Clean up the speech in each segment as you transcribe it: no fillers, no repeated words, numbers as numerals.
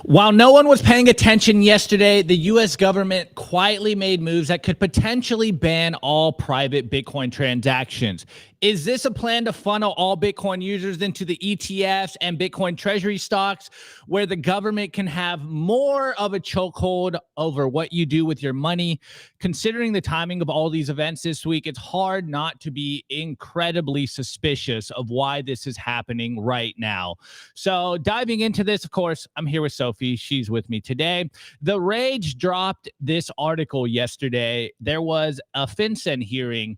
While no one was paying attention yesterday, the U.S. government quietly made moves that could potentially ban all private Bitcoin transactions. Is this a plan to funnel all Bitcoin users into the ETFs and Bitcoin treasury stocks, where the government can have more of a chokehold over what you do with your money? Considering the timing of all these events this week, it's hard not to be incredibly suspicious of why this is happening right now. So diving into this, of course, I'm here with Sophie. She's with me today. The Rage dropped this article yesterday. There was a FinCEN hearing,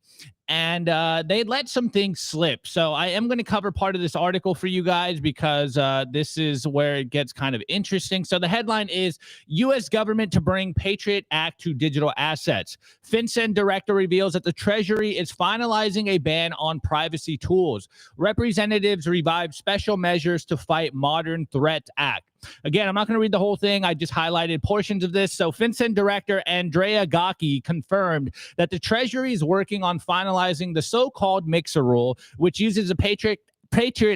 and they let some things slip. So I am going to cover part of this article for you guys because this is where it gets kind of interesting. So the headline is U.S. government to bring Patriot Act to digital assets. FinCEN Director reveals that the Treasury is finalizing a ban on privacy tools. Representatives revive special measures to fight Modern Threat Act. Again, I'm not going to read the whole thing. I just highlighted portions of this. So FinCEN Director Andrea Gaki confirmed that the Treasury is working on finalizing the so-called mixer rule, which uses a Patriot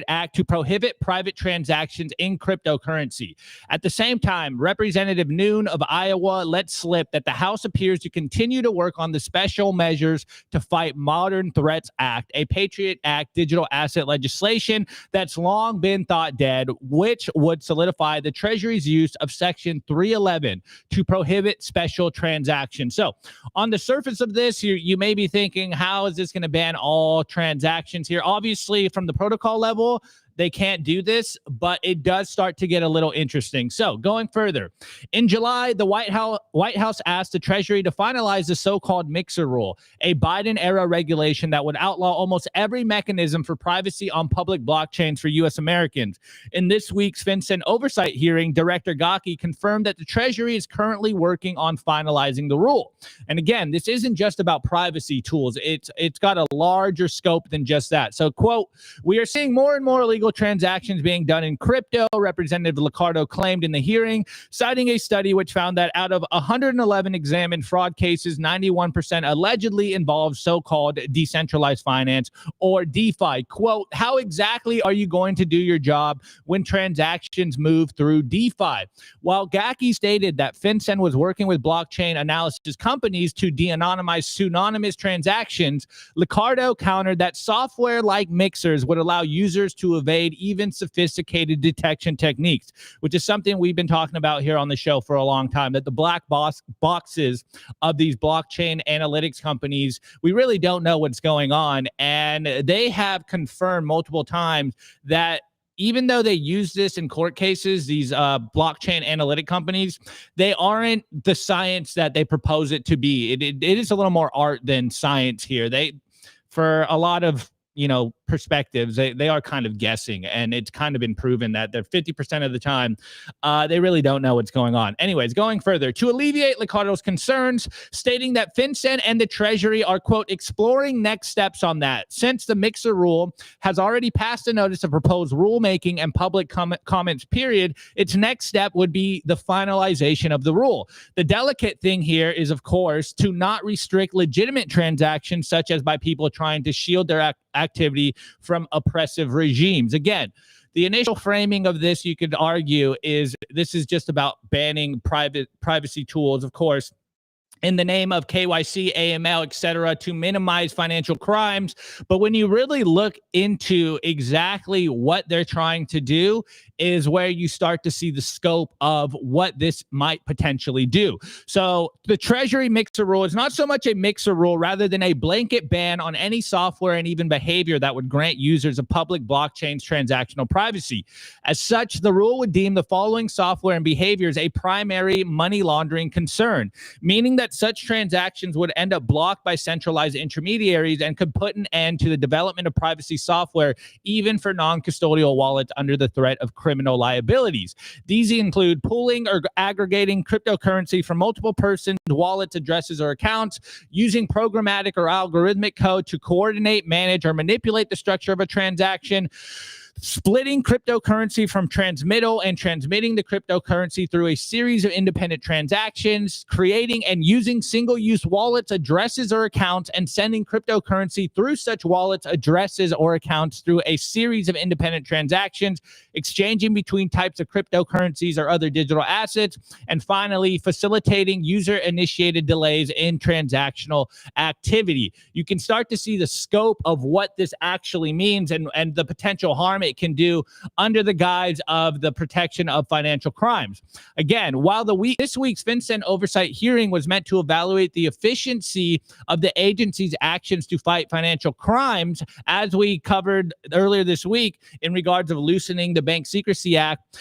Act to prohibit private transactions in cryptocurrency. At the same time, Representative Noon of Iowa let slip that the House appears to continue to work on the special measures to fight Modern Threats Act, a Patriot Act digital asset legislation that's long been thought dead, which would solidify the Treasury's use of Section 311 to prohibit special transactions. So on the surface of this, you may be thinking, how is this going to ban all transactions here? Obviously, from the protocol level, they can't do this, but it does start to get a little interesting. So going further, in July, the White House asked the Treasury to finalize the so-called mixer rule, a Biden-era regulation that would outlaw almost every mechanism for privacy on public blockchains for U.S. Americans. In this week's FinCEN oversight hearing, Director Gaki confirmed that the Treasury is currently working on finalizing the rule. And again, this isn't just about privacy tools. It's got a larger scope than just that. So, quote, "We are seeing more and more illegal transactions being done in crypto," Representative Liccardo claimed in the hearing, citing a study which found that out of 111 examined fraud cases, 91% allegedly involved so-called decentralized finance, or DeFi. Quote, "How exactly are you going to do your job when transactions move through DeFi?" While Gaki stated that FinCEN was working with blockchain analysis companies to de-anonymize pseudonymous transactions, Liccardo countered that software like mixers would allow users to evade even sophisticated detection techniques, which is something we've been talking about here on the show for a long time, that the black boxes of these blockchain analytics companies, we really don't know what's going on. And they have confirmed multiple times that even though they use this in court cases, these blockchain analytic companies, they aren't the science that they propose it to be. It is a little more art than science here. For a lot of perspectives, they are kind of guessing, and it's kind of been proven that they're 50% of the time they really don't know what's going on. Anyways, going further, to alleviate Liccardo's concerns, stating that FinCEN and the Treasury are, quote, exploring next steps on that. Since the mixer rule has already passed a notice of proposed rulemaking and public comments period, its next step would be the finalization of the rule. The delicate thing here is, of course, to not restrict legitimate transactions, such as by people trying to shield their activity from oppressive regimes. Again, the initial framing of this, you could argue, is this is just about banning privacy tools, of course, in the name of KYC, AML, etc., to minimize financial crimes. But when you really look into exactly what they're trying to do, is where you start to see the scope of what this might potentially do. So the Treasury mixer rule is not so much a mixer rule, rather than a blanket ban on any software and even behavior that would grant users of public blockchains transactional privacy. As such, the rule would deem the following software and behaviors a primary money laundering concern, meaning that such transactions would end up blocked by centralized intermediaries and could put an end to the development of privacy software, even for non-custodial wallets under the threat of criminal liabilities. These include pooling or aggregating cryptocurrency from multiple persons, wallets, addresses, or accounts, using programmatic or algorithmic code to coordinate, manage, or manipulate the structure of a transaction, splitting cryptocurrency from transmittal and transmitting the cryptocurrency through a series of independent transactions, creating and using single-use wallets, addresses, or accounts, and sending cryptocurrency through such wallets, addresses, or accounts through a series of independent transactions, exchanging between types of cryptocurrencies or other digital assets, and finally, facilitating user-initiated delays in transactional activity. You can start to see the scope of what this actually means and the potential harm it can do under the guise of the protection of financial crimes. Again, while this week's FinCEN oversight hearing was meant to evaluate the efficiency of the agency's actions to fight financial crimes, as we covered earlier this week in regards of loosening the Bank Secrecy Act,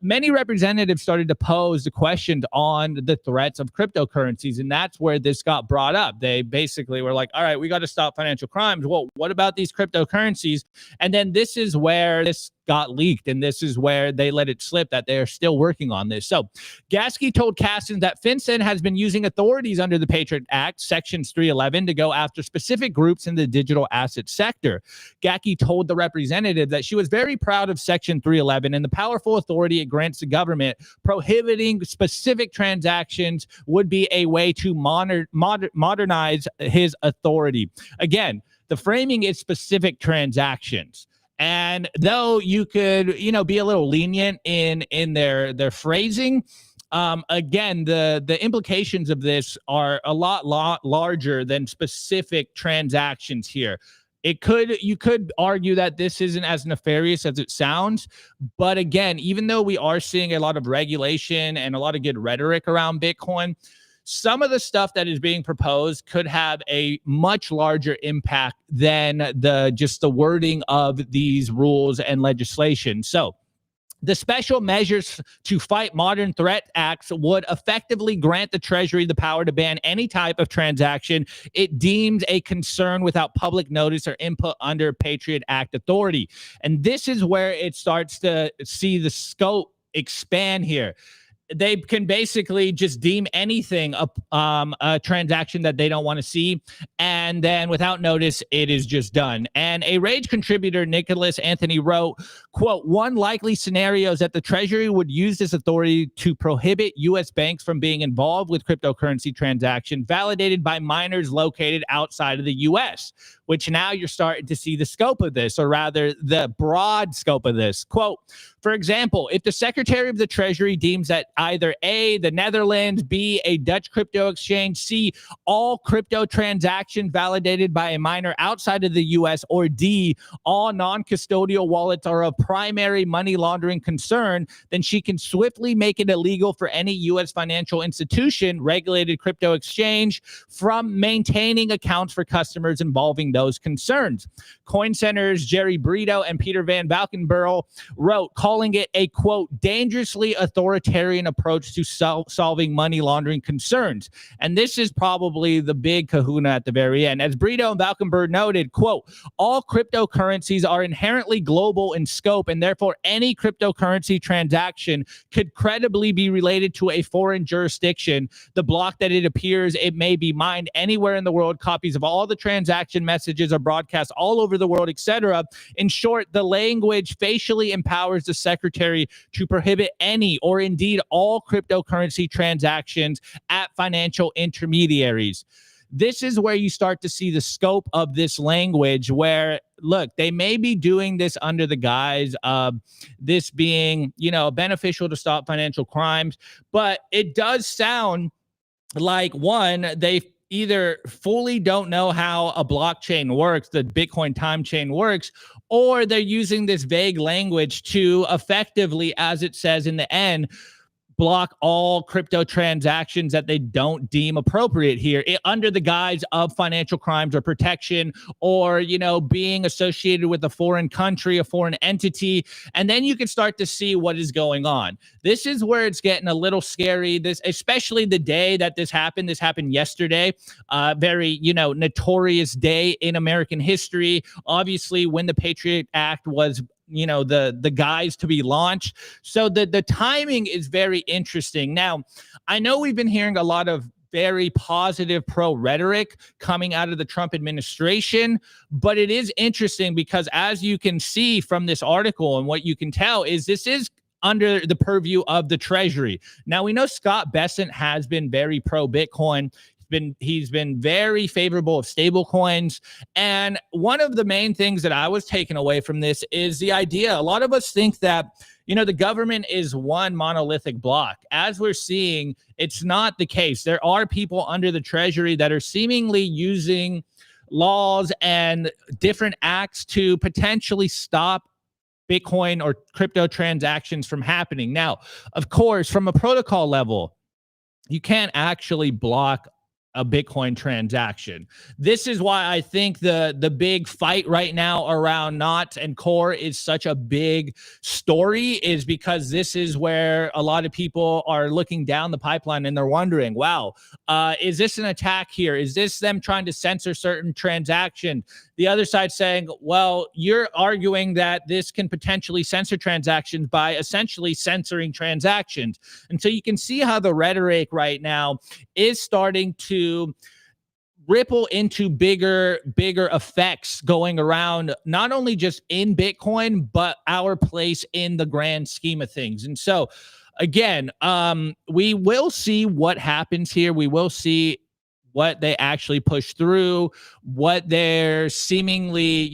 many representatives started to pose the questions on the threats of cryptocurrencies, and that's where this got brought up. They basically were like, all right, we got to stop financial crimes. Well, what about these cryptocurrencies? And then this is where this got leaked, and this is where they let it slip that they're still working on this. So Gasky told Kasten that FinCEN has been using authorities under the Patriot Act, Sections 311, to go after specific groups in the digital asset sector. Gasky told the representative that she was very proud of Section 311 and the powerful authority it grants the government. Prohibiting specific transactions would be a way to modernize his authority. Again, the framing is specific transactions. And though you could, be a little lenient in their phrasing, again, the implications of this are a lot larger than specific transactions here. You could argue that this isn't as nefarious as it sounds, but again, even though we are seeing a lot of regulation and a lot of good rhetoric around Bitcoin, some of the stuff that is being proposed could have a much larger impact than just the wording of these rules and legislation. So the special measures to fight modern threat acts would effectively grant the Treasury the power to ban any type of transaction it deems a concern without public notice or input under Patriot Act authority. And this is where it starts to see the scope expand here. They can basically just deem anything a transaction that they don't want to see, and then without notice, it is just done. And a Rage contributor, Nicholas Anthony, wrote, quote, one likely scenario is that the Treasury would use this authority to prohibit U.S. banks from being involved with cryptocurrency transactions validated by miners located outside of the U.S., which now you're starting to see the scope of this, or rather the broad scope of this. Quote, for example, if the Secretary of the Treasury deems that either A, the Netherlands, B, a Dutch crypto exchange, C, all crypto transactions validated by a miner outside of the U.S., or D, all non-custodial wallets are of primary money laundering concern, then she can swiftly make it illegal for any U.S. financial institution, regulated crypto exchange, from maintaining accounts for customers involving those concerns. Coin Center's Jerry Brito and Peter Van Valkenburg wrote, calling it a, quote, dangerously authoritarian approach to solving money laundering concerns. And this is probably the big kahuna at the very end. As Brito and Valkenburg noted, quote, all cryptocurrencies are inherently global in scope, and therefore any cryptocurrency transaction could credibly be related to a foreign jurisdiction. The block that it appears it may be mined anywhere in the world, copies of all the transaction messages are broadcast all over the world, etc. In short, the language facially empowers the Secretary to prohibit any or indeed all cryptocurrency transactions at financial intermediaries. This is where you start to see the scope of this language where, look, they may be doing this under the guise of this being, beneficial to stop financial crimes, but it does sound like, one, they either fully don't know how a blockchain works, the Bitcoin time chain works, or they're using this vague language to effectively, as it says in the end, block all crypto transactions that they don't deem appropriate here under the guise of financial crimes or protection, or, being associated with a foreign country, a foreign entity. And then you can start to see what is going on. This is where it's getting a little scary. This, especially the day that this happened yesterday, very, notorious day in American history. Obviously, when the Patriot Act was the guise to be launched. So the timing is very interesting. Now, I know we've been hearing a lot of very positive pro rhetoric coming out of the Trump administration. But it is interesting because, as you can see from this article and what you can tell, is this is under the purview of the Treasury. Now, we know Scott Bessent has been very pro Bitcoin. He's been very favorable of stable coins. And one of the main things that I was taking away from this is the idea. A lot of us think that, the government is one monolithic block. As we're seeing, it's not the case. There are people under the Treasury that are seemingly using laws and different acts to potentially stop Bitcoin or crypto transactions from happening. Now, of course, from a protocol level, you can't actually block a Bitcoin transaction. This is why I think the big fight right now around NOT and Core is such a big story, is because this is where a lot of people are looking down the pipeline and they're wondering, wow, is this an attack here? Is this them trying to censor certain transactions? The other side saying, well, you're arguing that this can potentially censor transactions by essentially censoring transactions. And so you can see how the rhetoric right now is starting to ripple into bigger effects going around, not only just in Bitcoin, but our place in the grand scheme of things. And so, again, we will see what happens here. We will see what they actually push through, what their seemingly,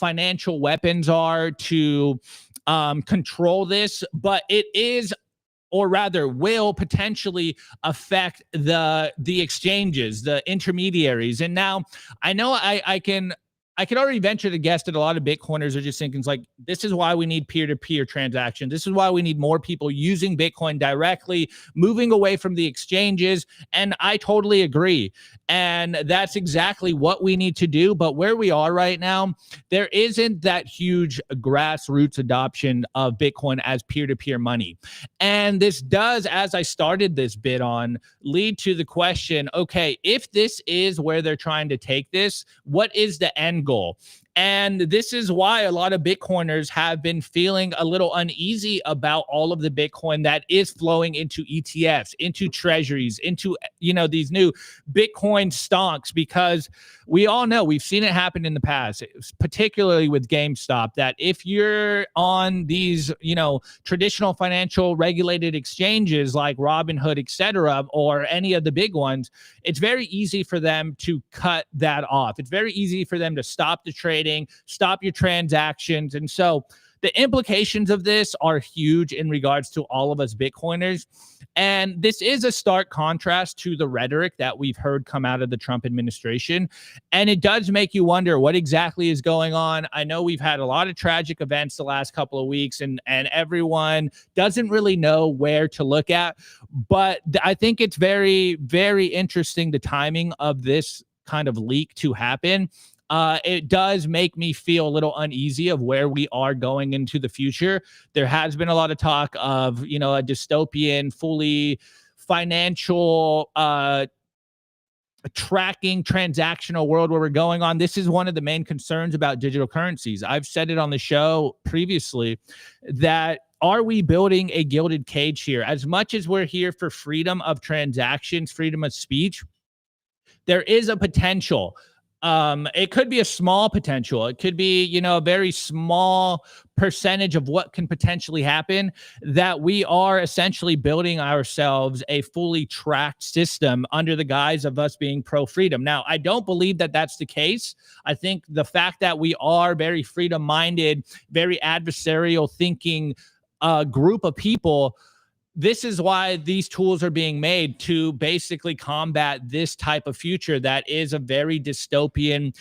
financial weapons are to control this. But it is, or rather will potentially affect the exchanges, the intermediaries. And now I know I can already venture to guess that a lot of Bitcoiners are just thinking, like, this is why we need peer-to-peer transactions. This is why we need more people using Bitcoin directly, moving away from the exchanges. And I totally agree. And that's exactly what we need to do. But where we are right now, there isn't that huge grassroots adoption of Bitcoin as peer-to-peer money. And this does, as I started this bit on, lead to the question, okay, if this is where they're trying to take this, what is the end goal? And this is why a lot of Bitcoiners have been feeling a little uneasy about all of the Bitcoin that is flowing into ETFs, into treasuries, into, these new Bitcoin stonks, because we all know, we've seen it happen in the past, particularly with GameStop, that if you're on these, traditional financial regulated exchanges like Robinhood, etc., or any of the big ones, it's very easy for them to cut that off. It's very easy for them to stop the trading, stop your transactions. And so the implications of this are huge in regards to all of us Bitcoiners. And this is a stark contrast to the rhetoric that we've heard come out of the Trump administration. And it does make you wonder what exactly is going on. I know we've had a lot of tragic events the last couple of weeks, and everyone doesn't really know where to look at. But I think it's very, very interesting, the timing of this kind of leak to happen. It does make me feel a little uneasy of where we are going into the future. There has been a lot of talk of, a dystopian, fully financial, tracking transactional world where we're going on. This is one of the main concerns about digital currencies. I've said it on the show previously that, are we building a gilded cage here? As much as we're here for freedom of transactions, freedom of speech, there is a potential. It could be a small potential. It could be, a very small percentage of what can potentially happen, that we are essentially building ourselves a fully tracked system under the guise of us being pro-freedom. Now, I don't believe that that's the case. I think the fact that we are very freedom-minded, very adversarial thinking group of people, this is why these tools are being made to basically combat this type of future that is a very dystopian,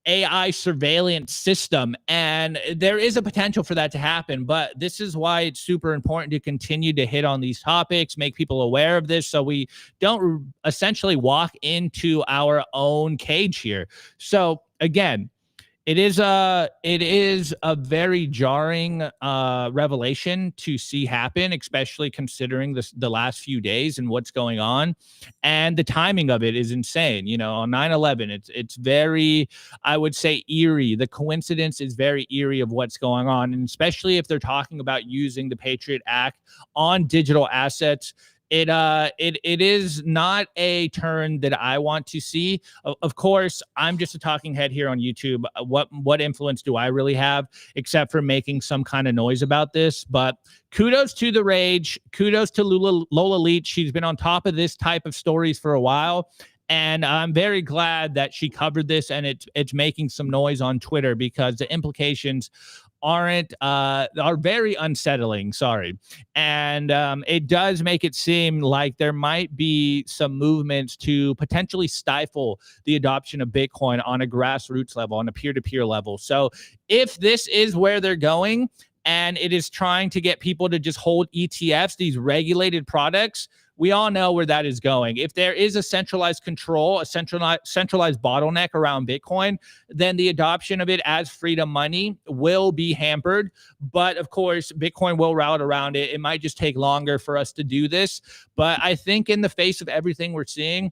AI surveillance system. And there is a potential for that to happen. But this is why it's super important to continue to hit on these topics, make people aware of this, so we don't essentially walk into our own cage here. So again, it is a very jarring revelation to see happen, especially considering the last few days and what's going on. And the timing of it is insane. On 9/11, it's very, I would say, eerie. The coincidence is very eerie of what's going on. And especially if they're talking about using the Patriot Act on digital assets, it is not a turn that I want to see. Of course, I'm just a talking head here on YouTube. What influence do I really have except for making some kind of noise about this? But kudos to the rage. Kudos to Lola Leach. She's been on top of this type of stories for a while. And I'm very glad that she covered this, and it's making some noise on Twitter, because the implications are very unsettling. Sorry. And it does make it seem like there might be some movements to potentially stifle the adoption of Bitcoin on a grassroots level, on a peer-to-peer level. So if this is where they're going, and it is trying to get people to just hold ETFs, these regulated products, we all know where that is going. If there is a centralized control, a centralized bottleneck around Bitcoin, then the adoption of it as freedom money will be hampered. But of course, Bitcoin will route around it. It might just take longer for us to do this. But I think in the face of everything we're seeing,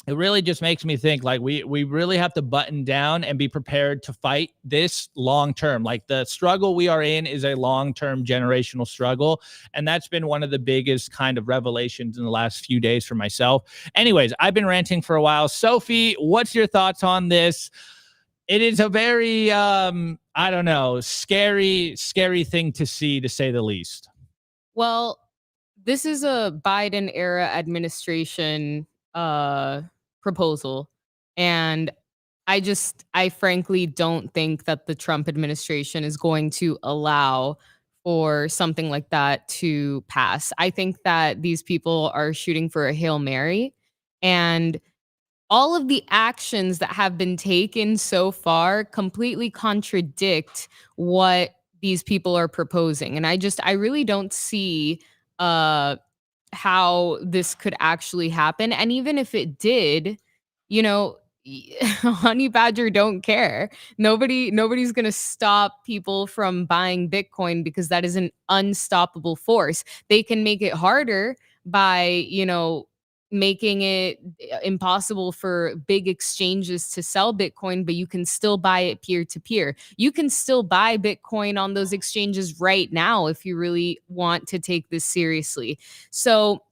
it really just makes me think like we really have to button down and be prepared to fight this long term. Like, the struggle we are in is a long-term generational struggle. And that's been one of the biggest kind of revelations in the last few days for myself. Anyways, I've been ranting for a while. Sophie, what's your thoughts on this? It is a very, I don't know, scary thing to see, to say the least. Well, this is a Biden era administration proposal. And I frankly don't think that the Trump administration is going to allow for something like that to pass. I think that these people are shooting for a Hail Mary, and all of the actions that have been taken so far completely contradict what these people are proposing. And I really don't see uh how this could actually happen. And even if it did, you know, Honey Badger don't care. Nobody's going to stop people from buying Bitcoin, because that is an unstoppable force. They can make it harder by, making it impossible for big exchanges to sell Bitcoin, but you can still buy it peer to peer. You can still buy Bitcoin on those exchanges right now if you really want to take this seriously. So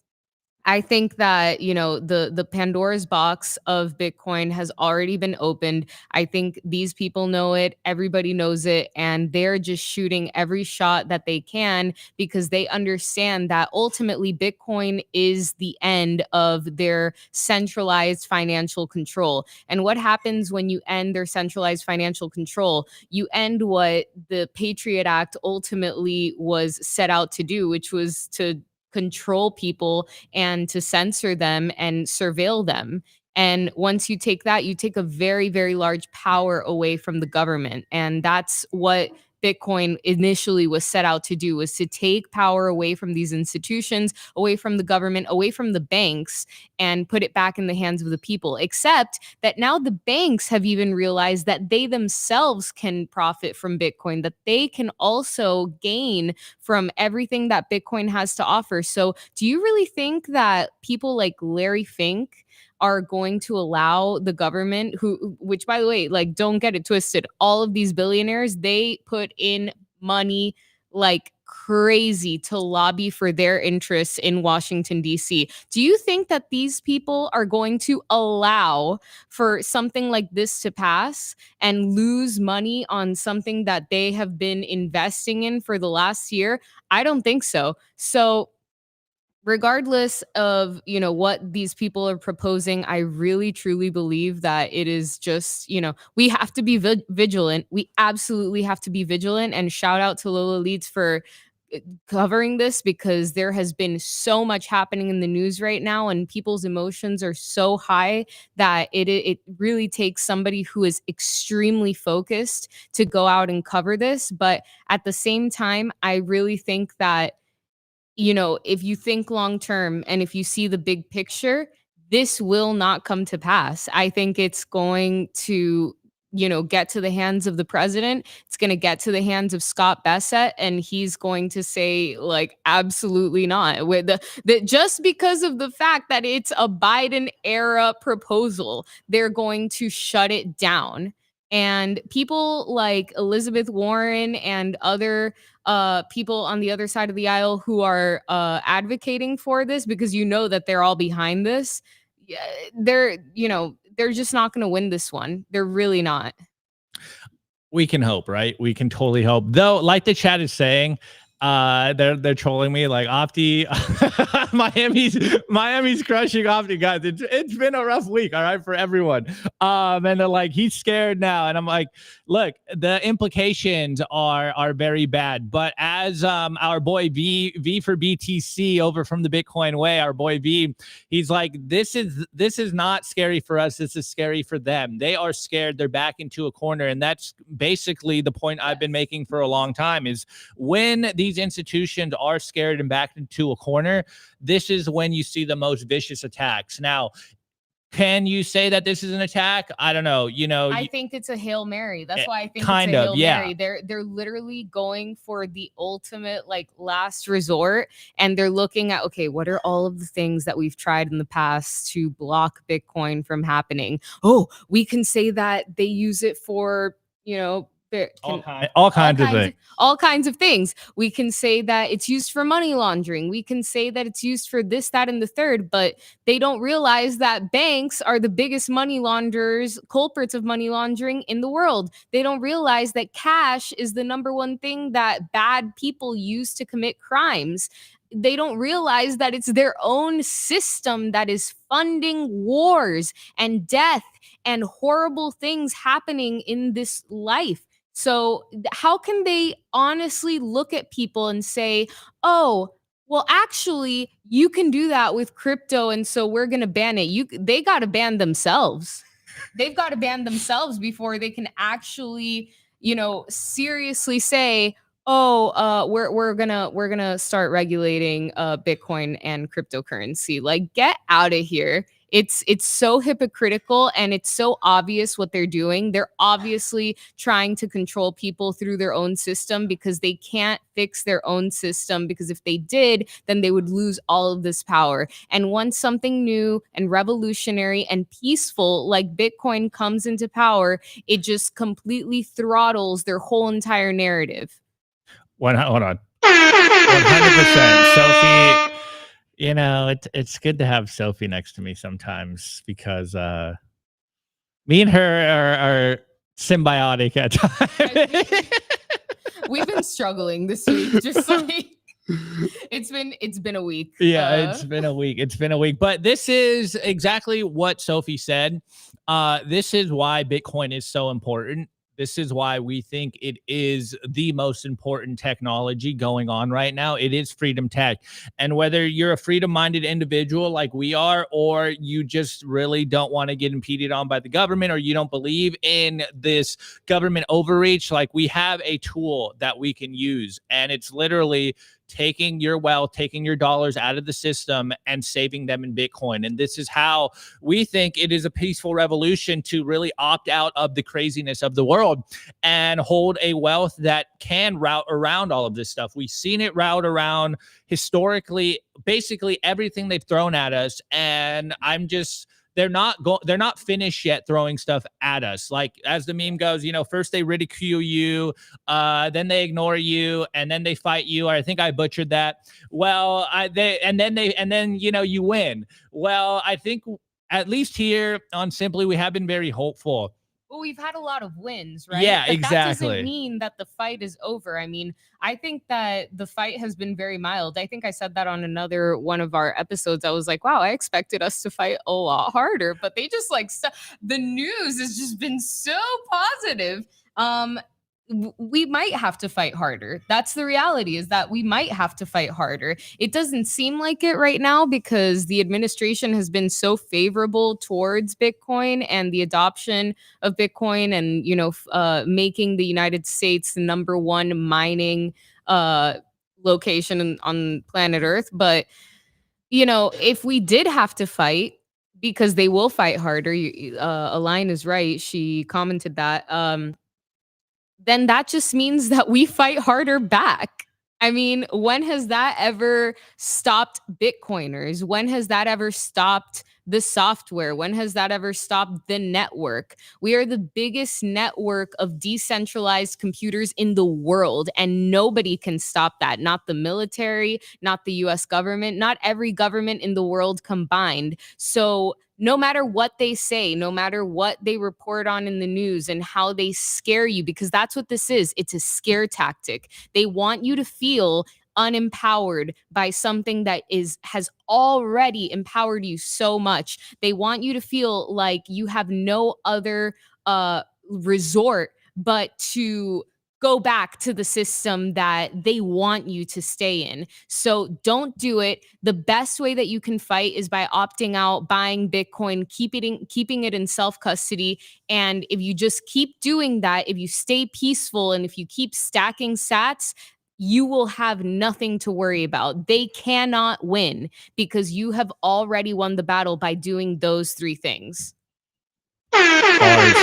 I think that, the Pandora's box of Bitcoin has already been opened. I think these people know it, everybody knows it, and they're just shooting every shot that they can, because they understand that ultimately Bitcoin is the end of their centralized financial control. And what happens when you end their centralized financial control? You end what the Patriot Act ultimately was set out to do, which was to control people and to censor them and surveil them. And once you take that, you take a very, very large power away from the government. And that's what Bitcoin initially was set out to do, was to take power away from these institutions, away from the government, away from the banks, and put it back in the hands of the people. Except that now the banks have even realized that they themselves can profit from Bitcoin, that they can also gain from everything that Bitcoin has to offer. So do you really think that people like Larry Fink are going to allow the government, which by the way, like, don't get it twisted, all of these billionaires, they put in money like crazy to lobby for their interests in Washington, D.C. Do you think that these people are going to allow for something like this to pass and lose money on something that they have been investing in for the last year? I don't think so. So regardless of, what these people are proposing, I really truly believe that it is just, we have to be vigilant. We absolutely have to be vigilant. And shout out to Lola Leeds for covering this, because there has been so much happening in the news right now, and people's emotions are so high that it really takes somebody who is extremely focused to go out and cover this. But at the same time, I really think that, if you think long term and if you see the big picture, this will not come to pass. I think it's going to, get to the hands of the president. It's going to get to the hands of Scott Bassett, and he's going to say, like, absolutely not. With the just because of the fact that it's a Biden era proposal, they're going to shut it down. And people like Elizabeth Warren and other people on the other side of the aisle who are advocating for this, because you know that they're all behind this, yeah, they're just not going to win this one. They're really not. We can hope, right? We can totally hope. Though, like the chat is saying, they're trolling me like Opti. Miami's crushing Opti, guys. It's been a rough week, all right, for everyone. And they're like, he's scared now. And I'm like, look, the implications are very bad. But as our boy V for BTC over from the Bitcoin way, our boy V, he's like, this is not scary for us. This is scary for them. They are scared. They're back into a corner. And that's basically the point I've been making for a long time, is when these institutions are scared and backed into a corner, this is when you see the most vicious attacks. Now, can you say that this is an attack? I don't know. I think it's a Hail Mary. That's why I think kind it's a of, Hail yeah. Mary. They're literally going for the ultimate, like, last resort, and they're looking at, okay, what are all of the things that we've tried in the past to block Bitcoin from happening? Oh, we can say that they use it for, all kinds of things. All kinds of things. We can say that it's used for money laundering. We can say that it's used for this, that, and the third, but they don't realize that banks are the biggest money launderers, culprits of money laundering in the world. They don't realize that cash is the number one thing that bad people use to commit crimes. They don't realize that it's their own system that is funding wars and death and horrible things happening in this life. So how can they honestly look at people and say, oh, well, actually, you can do that with crypto, and so we're going to ban it. They got to ban themselves. They've got to ban themselves before they can actually, seriously say, oh, we're gonna start regulating Bitcoin and cryptocurrency. Like, get out of here. It's so hypocritical, and it's so obvious what they're doing. They're obviously trying to control people through their own system, because they can't fix their own system, because if they did, then they would lose all of this power. And once something new and revolutionary and peaceful like Bitcoin comes into power, it just completely throttles their whole entire narrative. Hold on. 100%. Sophie, it's good to have Sophie next to me sometimes, because me and her are symbiotic at times. We've been struggling this week, just like it's been a week. Yeah, it's been a week. But this is exactly what Sophie said. This is why Bitcoin is so important. This is why we think it is the most important technology going on right now. It is freedom tech. And whether you're a freedom-minded individual like we are, or you just really don't want to get impeded on by the government, or you don't believe in this government overreach, like, we have a tool that we can use. And it's literally taking your wealth, taking your dollars out of the system and saving them in Bitcoin. And this is how we think it is a peaceful revolution to really opt out of the craziness of the world and hold a wealth that can route around all of this stuff. We've seen it route around historically, basically everything they've thrown at us. And they're not finished yet throwing stuff at us. Like, as the meme goes, first they ridicule you, then they ignore you, and then they fight you. Or I think I butchered that. Well, you win. Well, I think at least here on Simply, we have been very hopeful. Well, we've had a lot of wins, right? Yeah, but exactly. That doesn't mean that the fight is over. I mean, I think that the fight has been very mild. I think I said that on another one of our episodes. I was like, wow, I expected us to fight a lot harder, but they just the news has just been so positive. We might have to fight harder. That's the reality, is that we might have to fight harder. It doesn't seem like it right now, because the administration has been so favorable towards Bitcoin and the adoption of Bitcoin, and making the United States the number one mining location on planet Earth. But if we did have to fight, because they will fight harder, Aline is right. She commented that. Then that just means that we fight harder back. I mean, when has that ever stopped Bitcoiners? When has that ever stopped the software? When has that ever stopped the network? We are the biggest network of decentralized computers in the world, and nobody can stop that. Not the military, not the US government, not every government in the world combined. So no matter what they say, no matter what they report on in the news and how they scare you, because that's what this is, it's a scare tactic. They want you to feel unempowered by something that has already empowered you so much. They want you to feel like you have no other resort but to go back to the system that they want you to stay in. So don't do it. The best way that you can fight is by opting out, buying Bitcoin, keeping it in self-custody. And if you just keep doing that, if you stay peaceful and if you keep stacking sats, you will have nothing to worry about. They cannot win because you have already won the battle by doing those three things. Bars.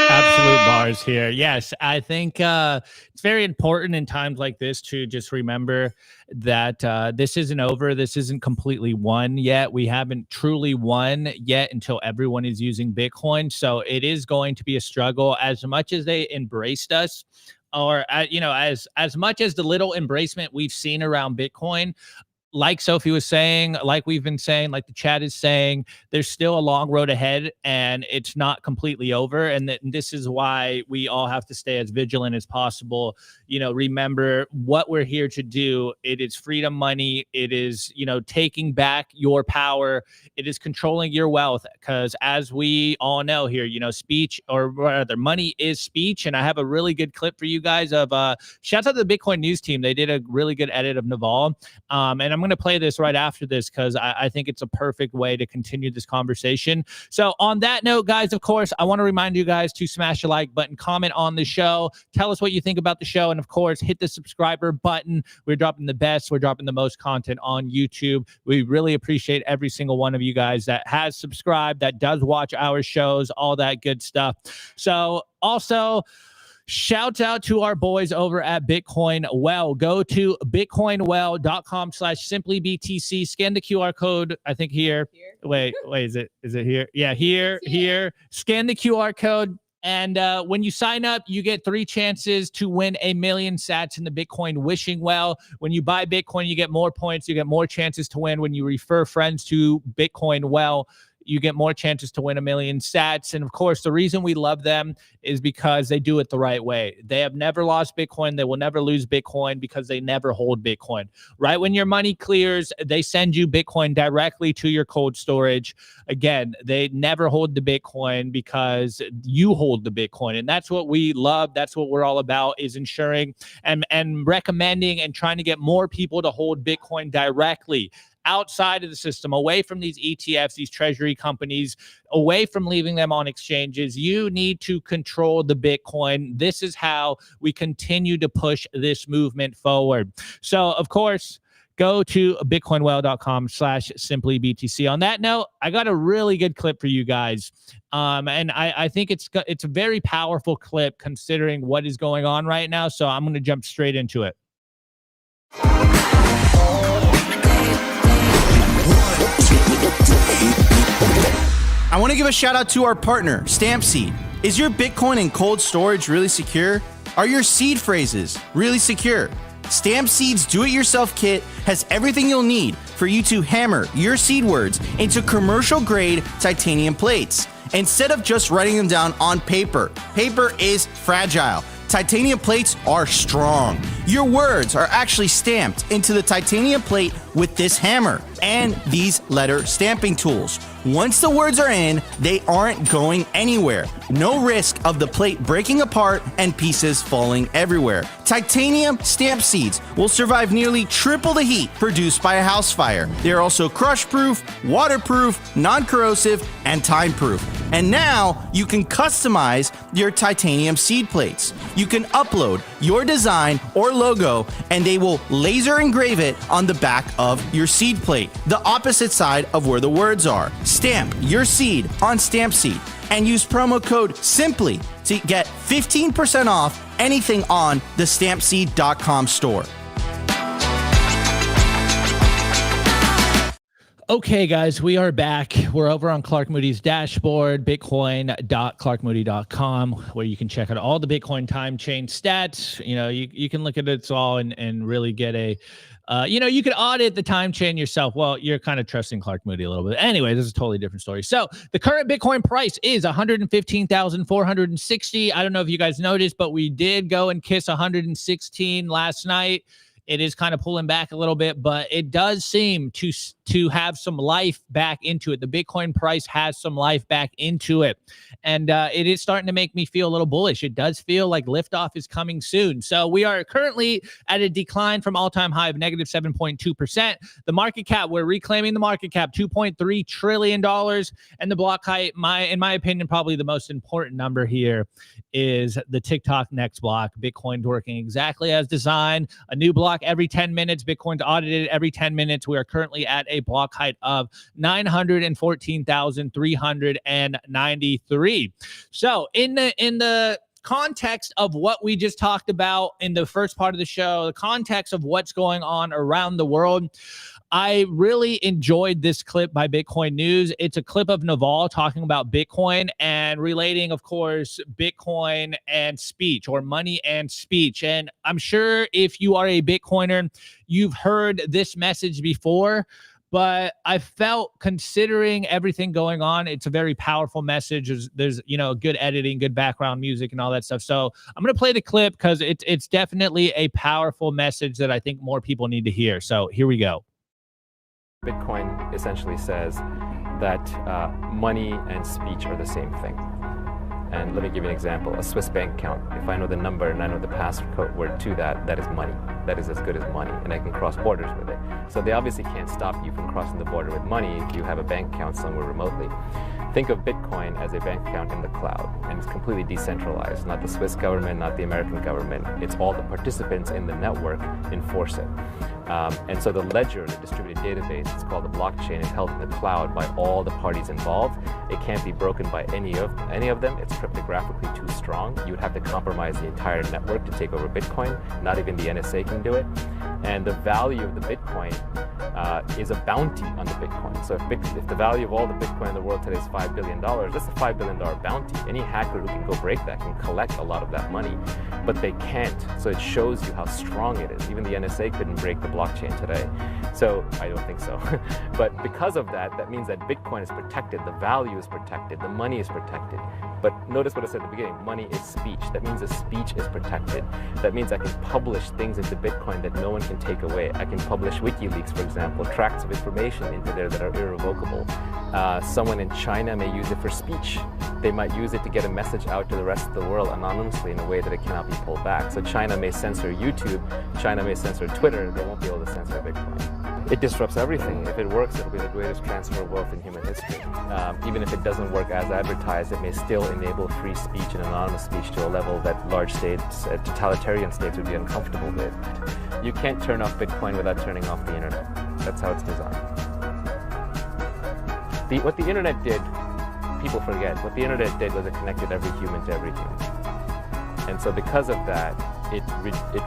Absolute bars here. Yes, I think it's very important in times like this to just remember that this isn't over. This isn't completely won yet. We haven't truly won yet until everyone is using Bitcoin. So it is going to be a struggle. As much as they embraced us, or as much as the little embracement we've seen around Bitcoin, like Sophie was saying, like we've been saying, like the chat is saying, there's still a long road ahead and it's not completely over. And this is why we all have to stay as vigilant as possible. Remember what we're here to do. It is freedom money. It is, taking back your power. It is controlling your wealth. Because as we all know here, speech, or rather money is speech. And I have a really good clip for you guys of shout out to the Bitcoin news team. They did a really good edit of Naval. And I'm going to play this right after this because I think it's a perfect way to continue this conversation. So on that note, guys, of course, I want to remind you guys to smash the like button, comment on the show, tell us what you think about the show, and of course, hit the subscriber button. We're dropping the best, we're dropping the most content on YouTube. We really appreciate every single one of you guys that has subscribed, that does watch our shows, all that good stuff. So also, shouts out to our boys over at Bitcoin Well. Go to bitcoinwell.com/simplybtc. Scan the QR code. I think here. Wait, is it here? Yeah, here. Scan the QR code. And when you sign up, you get 3 chances to win 1 million sats in the Bitcoin Wishing Well. When you buy Bitcoin, you get more points. You get more chances to win. When you refer friends to Bitcoin Well, you get more chances to win 1 million sats. And of course, the reason we love them is because they do it the right way. They have never lost Bitcoin. They will never lose Bitcoin because they never hold Bitcoin. Right when your money clears, they send you Bitcoin directly to your cold storage. Again, they never hold the Bitcoin because you hold the Bitcoin. And that's what we love. That's what we're all about, is ensuring and recommending and trying to get more people to hold Bitcoin directly outside of the system, away from these ETFs, these treasury companies, away from leaving them on exchanges. You need to control the Bitcoin. This is how we continue to push this movement forward. So, of course, go to bitcoinwell.com/simplybtc. On that note, I got a really good clip for you guys. And I think it's a very powerful clip considering what is going on right now. So I'm going to jump straight into it. I want to give a shout out to our partner, StampSeed. Is your Bitcoin in cold storage really secure? Are your seed phrases really secure? StampSeed's do-it-yourself kit has everything you'll need for you to hammer your seed words into commercial-grade titanium plates. Instead of just writing them down on paper, paper is fragile. Titanium plates are strong. Your words are actually stamped into the titanium plate with this hammer and these letter stamping tools. Once the words are in, they aren't going anywhere. No risk of the plate breaking apart and pieces falling everywhere. Titanium stamp seeds will survive nearly triple the heat produced by a house fire. They are also crush-proof, waterproof, non-corrosive, and time-proof. And now you can customize your titanium seed plates. You can upload your design or logo and they will laser engrave it on the back of your seed plate, the opposite side of where the words are. Stamp your seed on StampSeed and use promo code SIMPLY to get 15% off anything on the stampseed.com store. Okay, guys, we are back. We're over on Clark Moody's dashboard, bitcoin.clarkmoody.com, where you can check out all the Bitcoin time chain stats. You know, you can look at it all and really get a, you know, you could audit the time chain yourself. Well, you're kind of trusting Clark Moody a little bit. Anyway, this is a totally different story. So the current Bitcoin price is 115,460. I don't know if you guys noticed, but we did go and kiss 116 last night. It is kind of pulling back a little bit, but it does seem to have some life back into it. The Bitcoin price has some life back into it, and it is starting to make me feel a little bullish. It does feel like liftoff is coming soon. So we are currently at a decline from all-time high of negative 7.2%. The market cap, we're reclaiming the market cap, $2.3 trillion, and the block height, in my opinion, probably the most important number here is the TikTok next block. Bitcoin's working exactly as designed. A new block every 10 minutes. Bitcoin's audited every 10 minutes. We are currently at a block height of 914,393. So in the context of what we just talked about in the first part of the show, the context of what's going on around the world, I really enjoyed this clip by Bitcoin News. It's a clip of Naval talking about Bitcoin and relating, of course, Bitcoin and speech, or money and speech. And I'm sure if you are a Bitcoiner, you've heard this message before, but I felt, considering everything going on, it's a very powerful message. There's you know, good editing, good background music, and all that stuff. So I'm going to play the clip because it's definitely a powerful message that I think more people need to hear. So here we go. Bitcoin essentially says that money and speech are the same thing. And let me give you an example. A Swiss bank account, if I know the number and I know the password to that, that is money. That is as good as money, and I can cross borders with it. So they obviously can't stop you from crossing the border with money if you have a bank account somewhere remotely. Think of Bitcoin as a bank account in the cloud, and it's completely decentralized. Not the Swiss government, not the American government. It's all the participants in the network enforce it. And so the ledger, the distributed database, it's called the blockchain, is held in the cloud by all the parties involved. It can't be broken by any of them. It's cryptographically too strong. You would have to compromise the entire network to take over Bitcoin. Not even the NSA can do it. And the value of the Bitcoin is a bounty on the Bitcoin. So if the value of all the Bitcoin in the world today is $5 billion, that's a $5 billion bounty. Any hacker who can go break that can collect a lot of that money, but they can't. So it shows you how strong it is. Even the NSA couldn't break the blockchain today. So I don't think so. But because of that, that means that Bitcoin is protected, the value is protected, the money is protected. But notice what I said at the beginning, money is speech. That means the speech is protected. That means I can publish things into Bitcoin that no one can take away. I can publish WikiLeaks, for example, tracts of information into there that are irrevocable. Someone in China may use it for speech. They might use it to get a message out to the rest of the world anonymously in a way that it cannot be pulled back. So China may censor YouTube, China may censor Twitter, they won't be able to censor Bitcoin. It disrupts everything. If it works, it'll be the greatest transfer of wealth in human history. Even if it doesn't work as advertised, it may still enable free speech and anonymous speech to a level that large states, totalitarian states, would be uncomfortable with. You can't turn off Bitcoin without turning off the internet. That's how it's designed. What the internet did, people forget, what the internet did was it connected every human to every human. And so because of that, it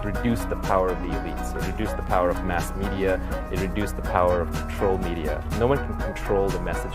reduced the power of the elites. It reduced the power of mass media. It reduced the power of control media. No one can control the message.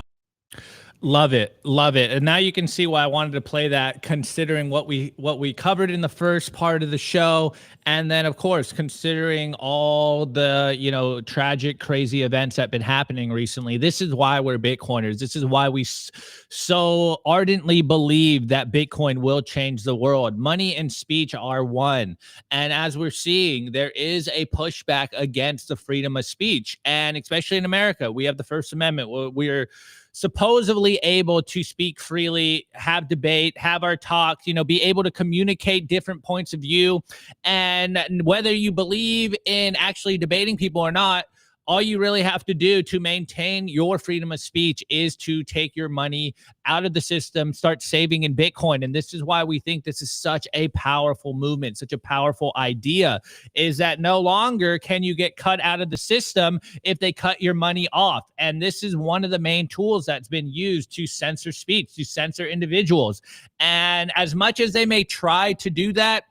Love it. Love it. And now you can see why I wanted to play that, considering what we covered in the first part of the show. And then, of course, considering all the, you know, tragic, crazy events that have been happening recently. This is why we're Bitcoiners. This is why we so ardently believe that Bitcoin will change the world. Money and speech are one. And as we're seeing, there is a pushback against the freedom of speech. And especially in America, we have the First Amendment. We're supposedly able to speak freely, have debate, have our talks, you know, be able to communicate different points of view. And whether you believe in actually debating people or not, all you really have to do to maintain your freedom of speech is to take your money out of the system, start saving in Bitcoin. And this is why we think this is such a powerful movement, such a powerful idea, is that no longer can you get cut out of the system if they cut your money off. And this is one of the main tools that's been used to censor speech, to censor individuals. And as much as they may try to do that,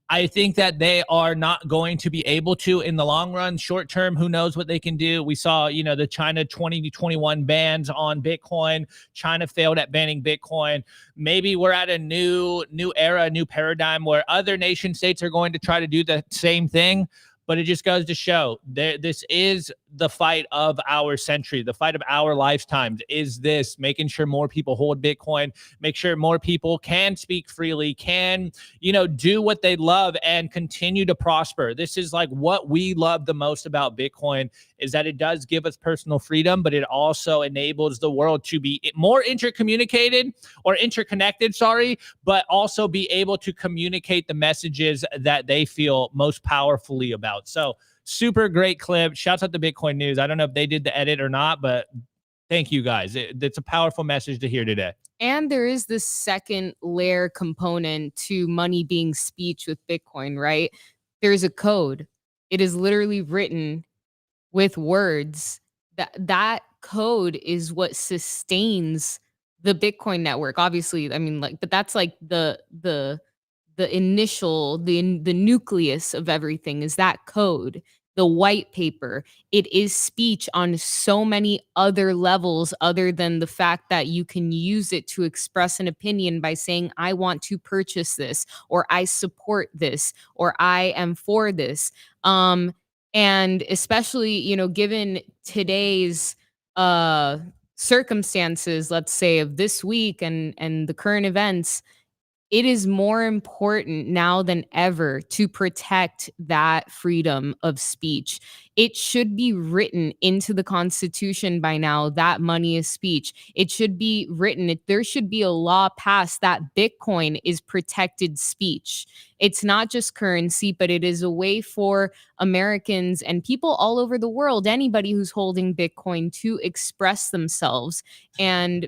I think that they are not going to be able to in the long run. Short term, who knows what they can do. We saw, the China 2021 bans on Bitcoin. China failed at banning Bitcoin. Maybe we're at a new era, new paradigm where other nation states are going to try to do the same thing. But it just goes to show this is the fight of our century, the fight of our lifetimes. Is this making sure more people hold Bitcoin, make sure more people can speak freely, can, do what they love and continue to prosper. This is like what we love the most about Bitcoin, is that it does give us personal freedom, but it also enables the world to be more intercommunicated or interconnected, but also be able to communicate the messages that they feel most powerfully about. So super great clip. Shouts out to Bitcoin News. I don't know if they did the edit or not, but thank you guys. It's a powerful message to hear today. And there is this second layer component to money being speech with Bitcoin, right? There's a code. It is literally written with words. That code is what sustains the Bitcoin network. Obviously, I mean, but that's like the initial, the nucleus of everything is that code, the white paper. It is speech on so many other levels other than the fact that you can use it to express an opinion by saying, I want to purchase this, or I support this, or I am for this. And especially, given today's circumstances, let's say of this week and the current events, it is more important now than ever to protect that freedom of speech. It should be written into the Constitution by now that money is speech. It should be written. There should be a law passed that Bitcoin is protected speech. It's not just currency, but it is a way for Americans and people all over the world, anybody who's holding Bitcoin, to express themselves. And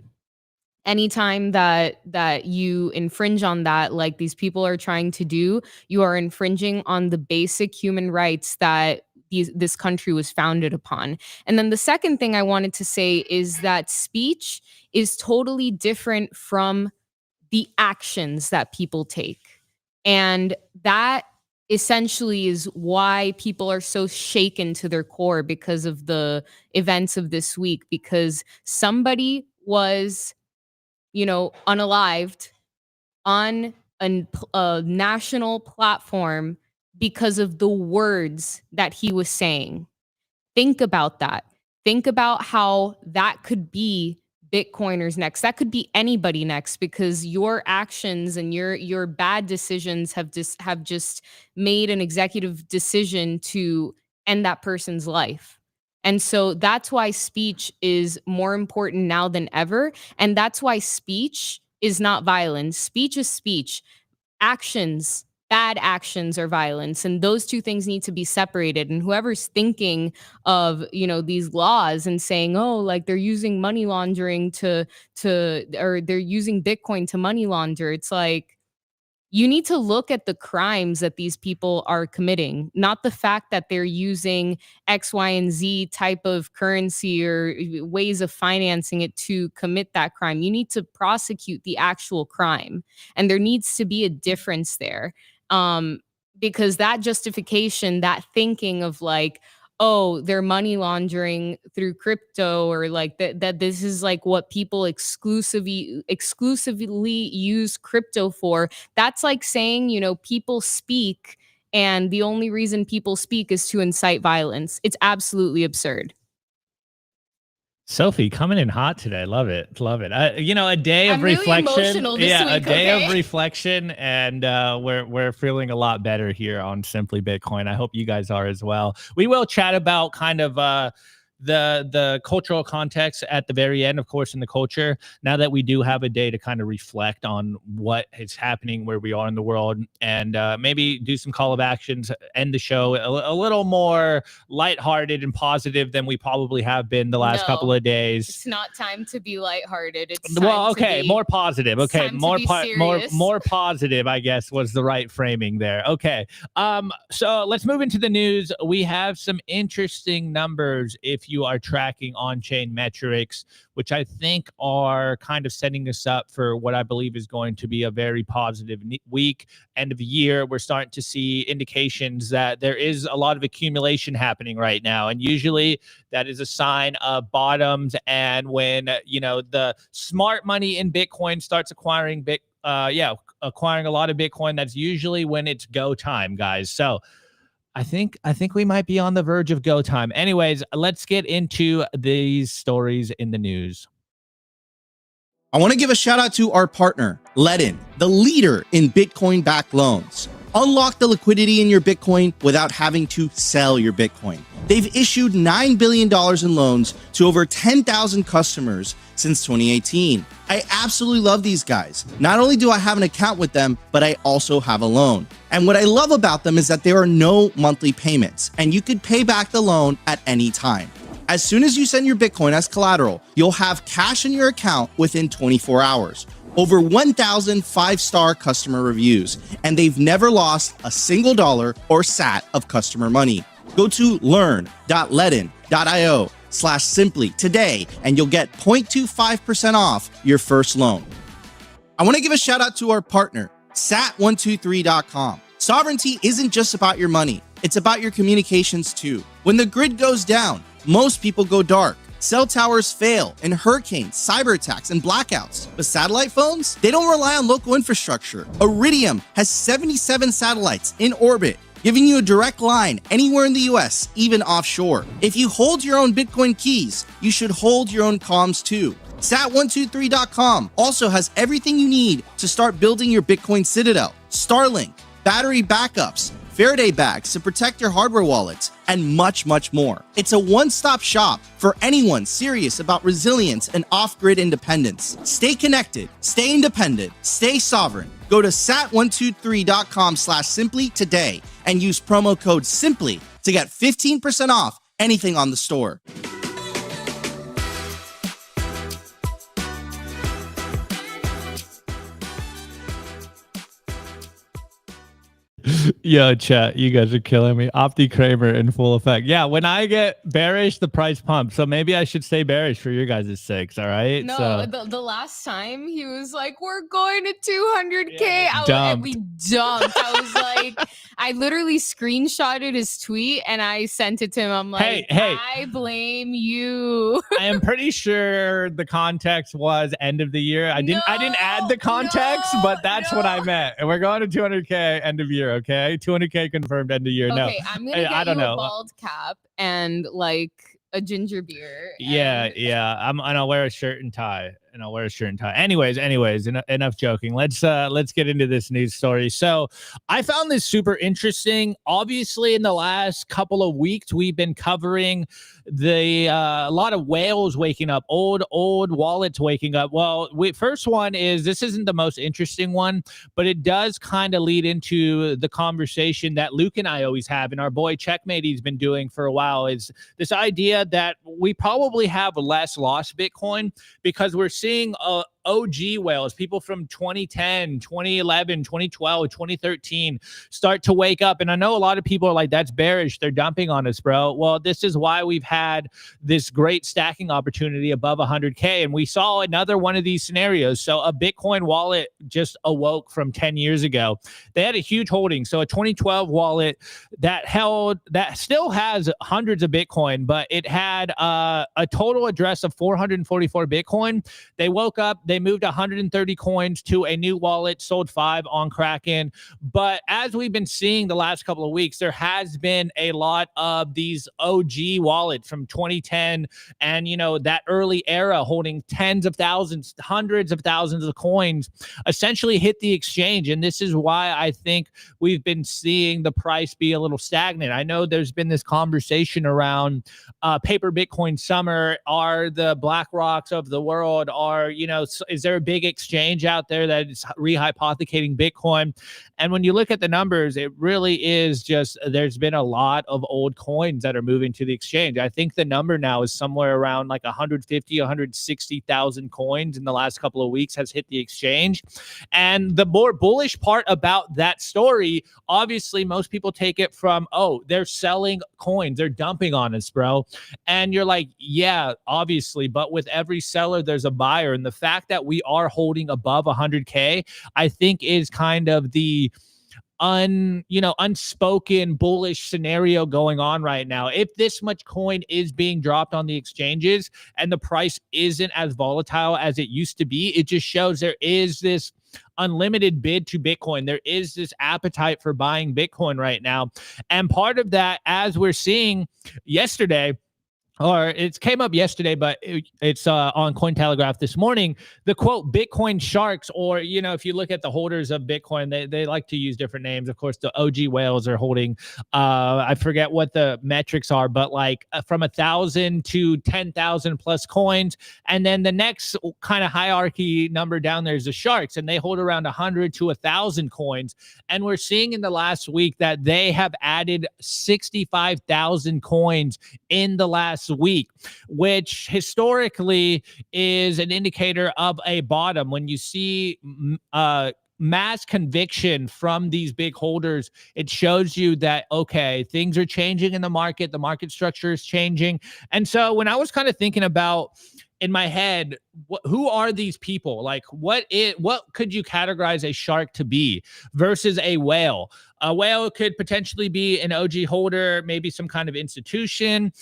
anytime that you infringe on that, like these people are trying to do, you are infringing on the basic human rights that this country was founded upon. And then the second thing I wanted to say is that speech is totally different from the actions that people take. And that essentially is why people are so shaken to their core because of the events of this week, because somebody was unalived on a national platform because of the words that he was saying. Think about that. Think about how that could be Bitcoiners next. That could be anybody next, because your actions and your bad decisions have just made an executive decision to end that person's life. And so that's why speech is more important now than ever. And that's why speech is not violence. Speech is speech. Actions, bad actions are violence. And those two things need to be separated. And whoever's thinking of, these laws and saying, oh, like they're using money laundering or they're using Bitcoin to money launder, it's like, you need to look at the crimes that these people are committing, not the fact that they're using X, Y, and Z type of currency or ways of financing it to commit that crime. You need to prosecute the actual crime. And there needs to be a difference there. Because that justification, that thinking of like, oh, they're money laundering through crypto, or like that this is like what people exclusively use crypto for. That's like saying, people speak and the only reason people speak is to incite violence. It's absolutely absurd. Sophie coming in hot today. Love it. Love it. A day of I'm really reflection. emotional this week, a day okay? of reflection, and we're feeling a lot better here on Simply Bitcoin. I hope you guys are as well. We will chat about kind of the cultural context at the very end, of course, in the culture, now that we do have a day to kind of reflect on what is happening, where we are in the world, and maybe do some call of actions, end the show a little more lighthearted and positive than we probably have been the last couple of days. It's not time to be lighthearted. It's more positive. Okay, more positive, I guess, was the right framing there. Okay, so let's move into the news. We have some interesting numbers. If if you are tracking on-chain metrics, which I think are kind of setting us up for what I believe is going to be a very positive week. End of the year, we're starting to see indications that there is a lot of accumulation happening right now. And usually that is a sign of bottoms. And when, the smart money in Bitcoin starts acquiring acquiring a lot of Bitcoin, that's usually when it's go time, guys. So I think we might be on the verge of go time. Anyways, let's get into these stories in the news. I want to give a shout out to our partner, Ledin, the leader in Bitcoin-backed loans. Unlock the liquidity in your Bitcoin without having to sell your Bitcoin. They've issued $9 billion in loans to over 10,000 customers since 2018. I absolutely love these guys. Not only do I have an account with them, but I also have a loan. And what I love about them is that there are no monthly payments, and you could pay back the loan at any time. As soon as you send your Bitcoin as collateral, you'll have cash in your account within 24 hours. Over 1,000 five-star customer reviews, and they've never lost a single dollar or sat of customer money. Go to learn.ledin.io/simply today, and you'll get 0.25% off your first loan. I want to give a shout out to our partner, sat123.com. Sovereignty isn't just about your money. It's about your communications too. When the grid goes down, most people go dark. Cell towers fail in hurricanes, cyber attacks, and blackouts. But satellite phones, they don't rely on local infrastructure. Iridium has 77 satellites in orbit, giving you a direct line anywhere in the US, even offshore. If you hold your own Bitcoin keys, you should hold your own comms too. Sat123.com also has everything you need to start building your Bitcoin citadel. Starlink, battery backups, Faraday bags to protect your hardware wallets, and much, much more. It's a one-stop shop for anyone serious about resilience and off-grid independence. Stay connected, stay independent, stay sovereign. Go to sat123.com/simply today and use promo code SIMPLY to get 15% off anything on the store. Yo, chat, you guys are killing me. Opti Kramer in full effect. Yeah, when I get bearish, the price pumps. So maybe I should stay bearish for your guys' sakes, all right? No, so, the last time he was like, we're going to 200K. We dumped. I was like, I literally screenshotted his tweet and I sent it to him. I'm like, hey. I blame you. I am pretty sure the context was end of the year. I didn't add the context, but that's what I meant. And we're going to 200K end of year, okay? 200K confirmed end of year. Okay, No, I'm gonna get you a bald cap and like a ginger beer. Yeah. And I'll wear a shirt and tie. Anyways, enough joking. Let's get into this news story. So I found this super interesting. Obviously, in the last couple of weeks, we've been covering a lot of whales waking up, old wallets waking up. Well, first one is, this isn't the most interesting one, but it does kind of lead into the conversation that Luke and I always have, and our boy Checkmate he's been doing for a while, is this idea that we probably have less lost Bitcoin because we're seeing OG whales, people from 2010, 2011, 2012, 2013 start to wake up. And I know a lot of people are like, that's bearish. They're dumping on us, bro. Well, this is why we've had this great stacking opportunity above 100K. And we saw another one of these scenarios. So a Bitcoin wallet just awoke from 10 years ago. They had a huge holding. So a 2012 wallet that still has hundreds of Bitcoin, but it had a total address of 444 Bitcoin. They woke up, they moved 130 coins to a new wallet, sold 5 on Kraken. But as we've been seeing the last couple of weeks, there has been a lot of these OG wallets from 2010 and, that early era holding tens of thousands, hundreds of thousands of coins essentially hit the exchange. And this is why I think we've been seeing the price be a little stagnant. I know there's been this conversation around paper Bitcoin summer. Are the BlackRocks of the world, Is there a big exchange out there that is rehypothecating Bitcoin? And when you look at the numbers, it really is just, there's been a lot of old coins that are moving to the exchange. I think the number now is somewhere around like 150, 160,000 coins in the last couple of weeks has hit the exchange. And the more bullish part about that story, obviously most people take it from, oh, they're selling coins, they're dumping on us, bro. And you're like, yeah, obviously, but with every seller, there's a buyer. And the fact that we are holding above 100K, I think is kind of the unspoken bullish scenario going on right now. If this much coin is being dropped on the exchanges and the price isn't as volatile as it used to be, it just shows there is this unlimited bid to Bitcoin. There is this appetite for buying Bitcoin right now. And part of that, as we're seeing yesterday, or it came up yesterday, but it's on Cointelegraph this morning, the quote, Bitcoin sharks, or, if you look at the holders of Bitcoin, they like to use different names. Of course, the OG whales are holding, I forget what the metrics are, but like from 1,000 to 10,000 plus coins. And then the next kind of hierarchy number down there is the sharks, and they hold around 100 to 1,000 coins. And we're seeing in the last week that they have added 65,000 coins in the last week, which historically is an indicator of a bottom. When you see mass conviction from these big holders, it shows you that, okay, things are changing in the market structure is changing. And so when I was kind of thinking about, in my head, who are these people? Like, what could you categorize a shark to be versus a whale? A whale could potentially be an OG holder, maybe some kind of institution,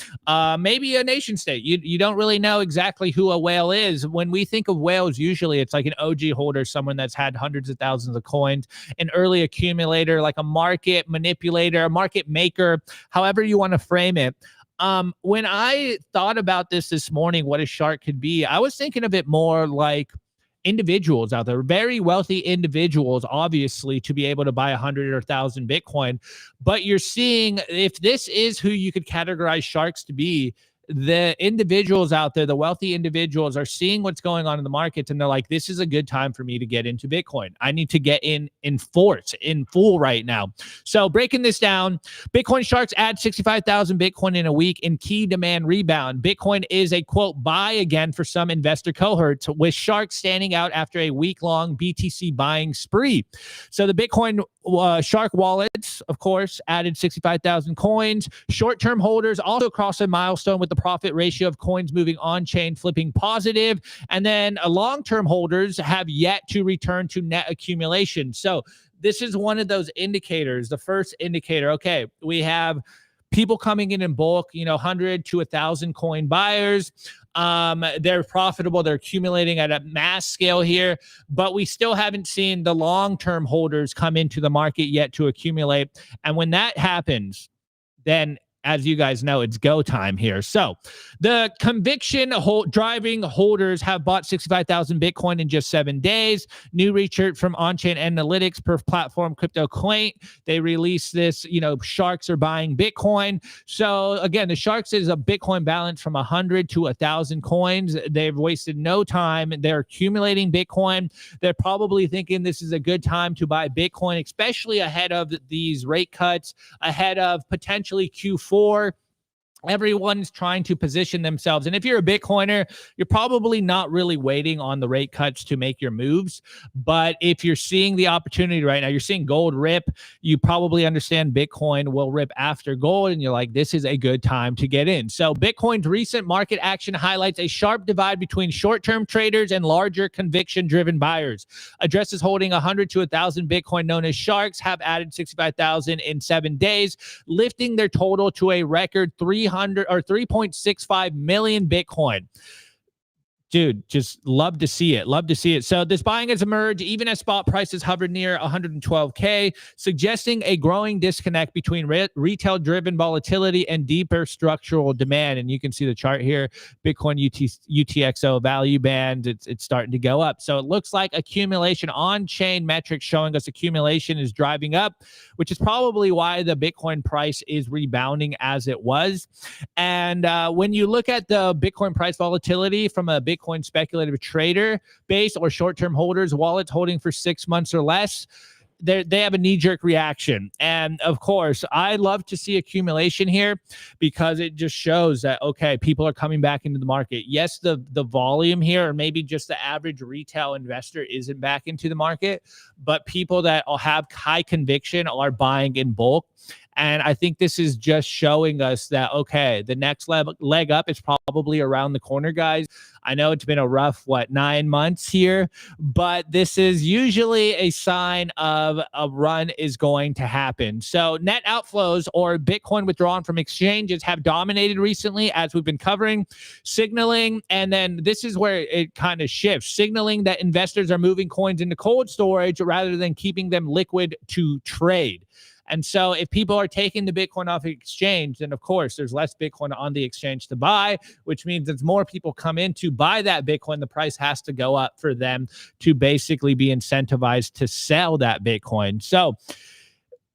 maybe a nation state. You don't really know exactly who a whale is. When we think of whales, usually it's like an OG holder, someone that's had hundreds of thousands of coins, an early accumulator, like a market manipulator, a market maker, however you want to frame it. When I thought about this morning, what a shark could be, I was thinking of it more like individuals out there, very wealthy individuals, obviously, to be able to buy 100 or 1,000 Bitcoin. But you're seeing, if this is who you could categorize sharks to be, the individuals out there, the wealthy individuals, are seeing what's going on in the markets, and they're like, this is a good time for me to get into Bitcoin. I need to get in force, in full right now. So breaking this down, Bitcoin sharks add 65,000 Bitcoin in a week in key demand rebound. Bitcoin is a, quote, buy again for some investor cohorts, with sharks standing out after a week-long BTC buying spree. So the Bitcoin shark wallets, of course, added 65,000 coins. Short-term holders also crossed a milestone with the profit ratio of coins moving on-chain flipping positive. And then long-term holders have yet to return to net accumulation. So this is one of those indicators. The first indicator, okay, we have people coming in bulk, 100 to 1,000 coin buyers. They're profitable. They're accumulating at a mass scale here, but we still haven't seen the long-term holders come into the market yet to accumulate. And when that happens, then, as you guys know, it's go time here. So the conviction driving holders have bought 65,000 Bitcoin in just 7 days. New research from on-chain analytics per platform CryptoQuaint. They released this, sharks are buying Bitcoin. So again, the sharks is a Bitcoin balance from 100 to 1,000 coins. They've wasted no time. They're accumulating Bitcoin. They're probably thinking this is a good time to buy Bitcoin, especially ahead of these rate cuts, ahead of potentially Q4. Everyone's trying to position themselves. And if you're a Bitcoiner, you're probably not really waiting on the rate cuts to make your moves. But if you're seeing the opportunity right now, you're seeing gold rip, you probably understand Bitcoin will rip after gold. And you're like, this is a good time to get in. So Bitcoin's recent market action highlights a sharp divide between short-term traders and larger conviction-driven buyers. Addresses holding 100 to 1,000 Bitcoin, known as sharks, have added 65,000 in 7 days, lifting their total to a record 3.65 million Bitcoin. Dude, just love to see it. Love to see it. So this buying has emerged even as spot prices hovered near 112K, suggesting a growing disconnect between retail-driven volatility and deeper structural demand. And you can see the chart here, Bitcoin UTXO value band, it's starting to go up. So it looks like accumulation on-chain metrics showing us accumulation is driving up, which is probably why the Bitcoin price is rebounding as it was. And when you look at the Bitcoin price volatility from a Bitcoin Bitcoin speculative trader base or short-term holders, wallets holding for 6 months or less, they have a knee-jerk reaction. And of course, I love to see accumulation here because it just shows that, okay, people are coming back into the market. Yes, the volume here, or maybe just the average retail investor isn't back into the market, but people that have high conviction are buying in bulk. And I think this is just showing us that, okay, the next leg up is probably around the corner, guys. I know it's been a rough, 9 months here, but this is usually a sign of a run is going to happen. So net outflows or Bitcoin withdrawn from exchanges have dominated recently, as we've been covering, signaling. And then this is where it kind of shifts, signaling that investors are moving coins into cold storage rather than keeping them liquid to trade. And so if people are taking the Bitcoin off the exchange, then of course there's less Bitcoin on the exchange to buy, which means as more people come in to buy that Bitcoin, the price has to go up for them to basically be incentivized to sell that Bitcoin. So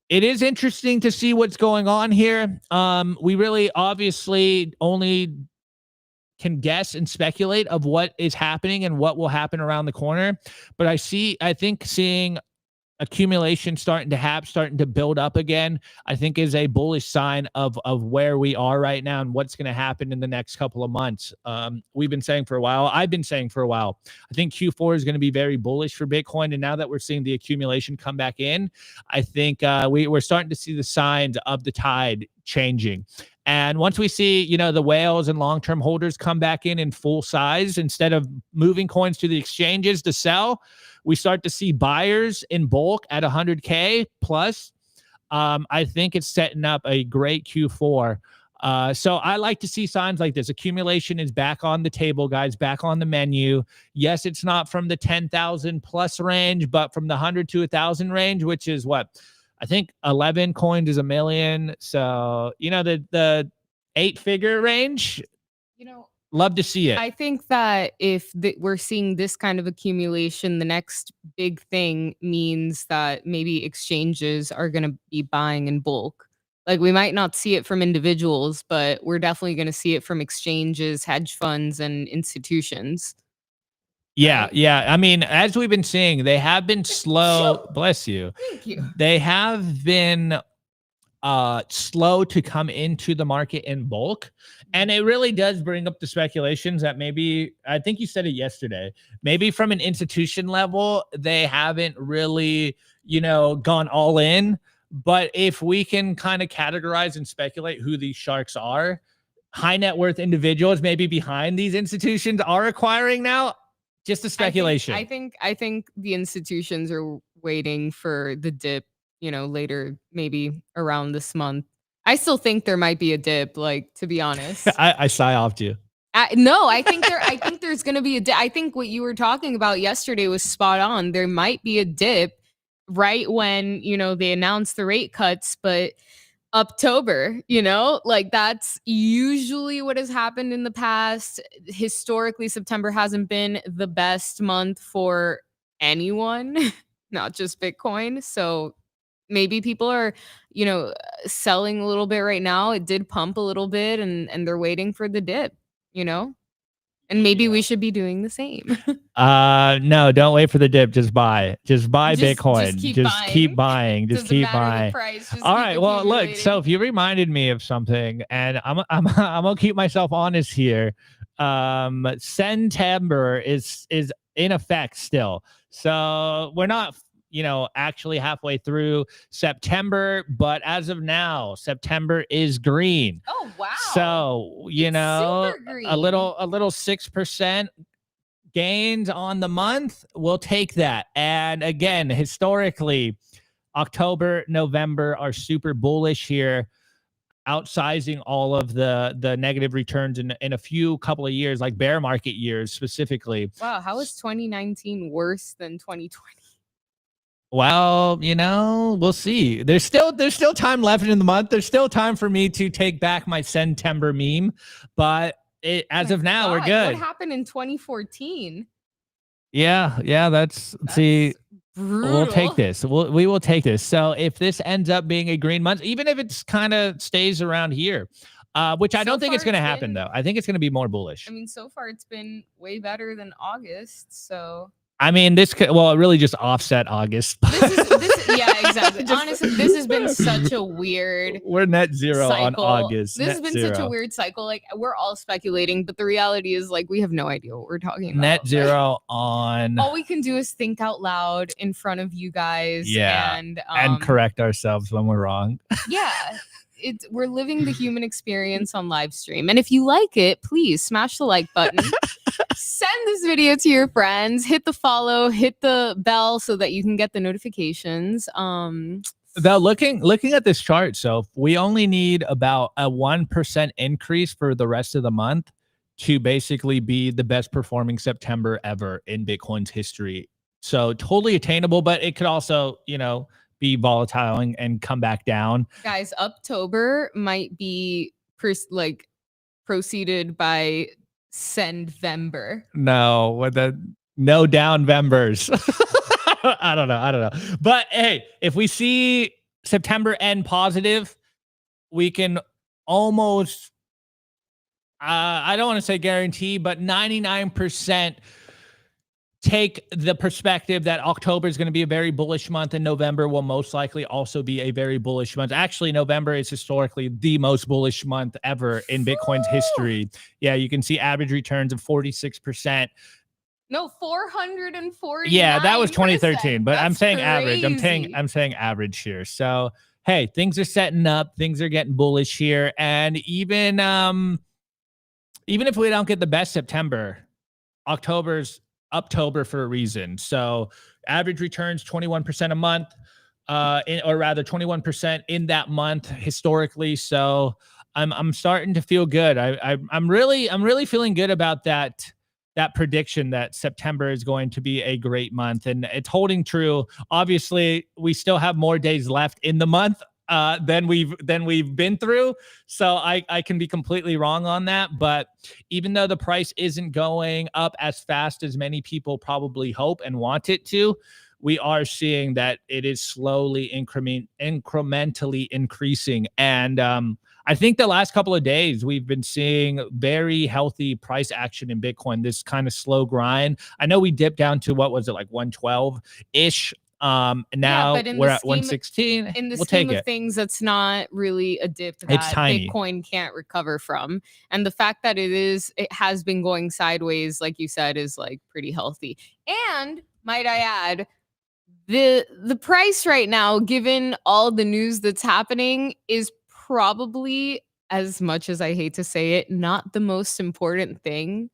it is interesting to see what's going on here. We really obviously only can guess and speculate of what is happening and what will happen around the corner. But I think seeing accumulation starting to build up again, I think is a bullish sign of where we are right now and what's going to happen in the next couple of months. We've been saying for a while, I've been saying for a while, I think Q4 is going to be very bullish for Bitcoin. And now that we're seeing the accumulation come back in, I think we're starting to see the signs of the tide changing. And once we see, the whales and long-term holders come back in full size, instead of moving coins to the exchanges to sell, we start to see buyers in bulk at 100K plus. I think it's setting up a great Q4. So I like to see signs like this. Accumulation is back on the table, guys, back on the menu. Yes, it's not from the 10,000 plus range, but from the 100 to 1,000 range, which is what? I think 11 coins is $1 million. So, the 8-figure range, love to see it. I think that if we're seeing this kind of accumulation, the next big thing means that maybe exchanges are going to be buying in bulk. Like, we might not see it from individuals, but we're definitely going to see it from exchanges, hedge funds, and institutions. Yeah, yeah. I mean, as we've been seeing, they have been slow. Bless you. Thank you. They have been slow to come into the market in bulk. And it really does bring up the speculations that maybe, I think you said it yesterday, maybe from an institution level, they haven't really, gone all in. But if we can kind of categorize and speculate who these sharks are, high net worth individuals maybe behind these institutions are acquiring now. Just a speculation. I think the institutions are waiting for the dip, later, maybe around this month. I still think there might be a dip, to be honest. I psyoped you. No, I think there's going to be a dip. I think what you were talking about yesterday was spot on. There might be a dip right when, they announce the rate cuts, but October, that's usually what has happened in the past. Historically, September hasn't been the best month for anyone, not just Bitcoin. So maybe people are, selling a little bit right now. It did pump a little bit and they're waiting for the dip, and maybe we should be doing the same. No, don't wait for the dip. Just buy Bitcoin. Just keep buying. Just keep buying. All right. Well, look, so if you reminded me of something, and I'm gonna keep myself honest here. September is in effect still. So we're not, actually halfway through September, but as of now, September is green. Oh, wow. So, a little 6% gains on the month, we'll take that. And again, historically, October, November are super bullish here, outsizing all of the negative returns in a couple of years, like bear market years specifically. Wow, how is 2019 worse than 2020? Well, we'll see. There's still time left in the month. There's still time for me to take back my September meme, but as of now, we're good. What happened in 2014? Yeah. That's see. Brutal. We'll take this. We will take this. So if this ends up being a green month, even if it's kind of stays around here, which I So don't think it's far going to it's happen, been- though. I think it's going to be more bullish. I mean, so far it's been way better than August. So I mean, this could, well, it really just offset August. yeah, exactly. Honestly, this has been such a weird We're net zero cycle. on August. This has been such a weird cycle. Like, we're all speculating, but the reality is, like, we have no idea what we're talking about. Net zero on. All we can do is think out loud in front of you guys. Yeah, and correct ourselves when we're wrong. Yeah. We're living the human experience on live stream. And if you like it, please smash the like button. Send this video to your friends. Hit the follow. Hit the bell so that you can get the notifications. Though looking at this chart, so we only need about a 1% increase for the rest of the month to basically be the best performing September ever in Bitcoin's history. So totally attainable, but it could also, be volatile and come back down. Guys, October might be preceded by Sendvember. No down Vembers. I don't know. But hey, if we see September end positive, we can almost, I don't want to say guarantee, but 99% take the perspective that October is going to be a very bullish month and November will most likely also be a very bullish month. Actually, November is historically the most bullish month ever in Bitcoin's history. Yeah, you can see average returns of 46%. No, 440. Yeah, that was 2013, but I'm saying crazy. average. I'm saying average here. So, hey, things are setting up, things are getting bullish here, and even if we don't get the best September, October's October for a reason. So average returns 21% a month, or rather 21% in that month historically. So I'm starting to feel good. I'm really feeling good about that prediction that September is going to be a great month, and it's holding true. Obviously, we still have more days left in the month than we've been through. So I can be completely wrong on that. But even though the price isn't going up as fast as many people probably hope and want it to, we are seeing that it is slowly incrementally increasing. And I think the last couple of days we've been seeing very healthy price action in Bitcoin, this kind of slow grind. I know we dipped down to, what was it, like 112-ish? Now we're at 116. In the we'll scheme take of it. things, that's not really a dip that It's tiny. Bitcoin can't recover from. And the fact that it has been going sideways, like you said, is like pretty healthy. And might I add, the price right now, given all the news that's happening, is probably, as much as I hate to say it, not the most important thing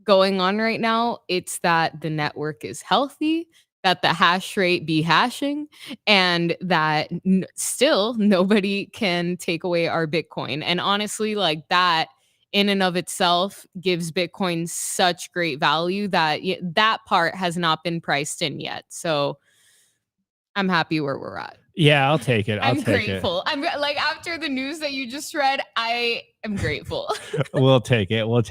going on right now. It's that the network is healthy, that the hash rate be hashing, and that still nobody can take away our Bitcoin. And honestly, like, that in and of itself gives Bitcoin such great value that that part has not been priced in yet. So I'm happy where we're at. Yeah, I'll take it. I'm grateful. I'm like, after the news that you just read, I am grateful. We'll take it. All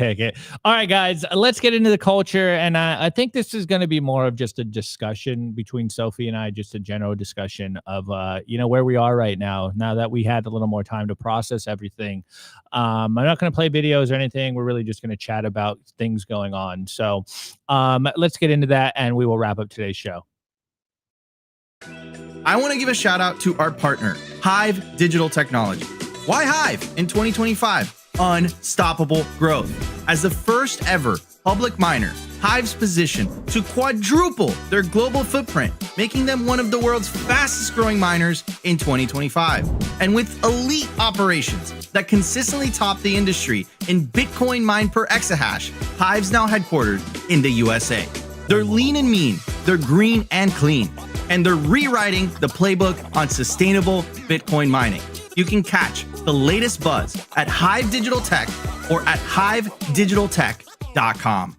right, guys, let's get into the culture. And I think this is going to be more of just a discussion between Sophie and I, just a general discussion of, where we are right now that we had a little more time to process everything. I'm not going to play videos or anything. We're really just going to chat about things going on. So let's get into that, and we will wrap up today's show. I want to give a shout out to our partner, HIVE Digital Technology. Why HIVE in 2025? Unstoppable growth. As the first ever public miner, HIVE's position to quadruple their global footprint, making them one of the world's fastest growing miners in 2025. And with elite operations that consistently top the industry in Bitcoin mined per exahash, HIVE's now headquartered in the USA. They're lean and mean, they're green and clean, and they're rewriting the playbook on sustainable Bitcoin mining. You can catch the latest buzz at HIVE Digital Tech or at hivedigitaltech.com.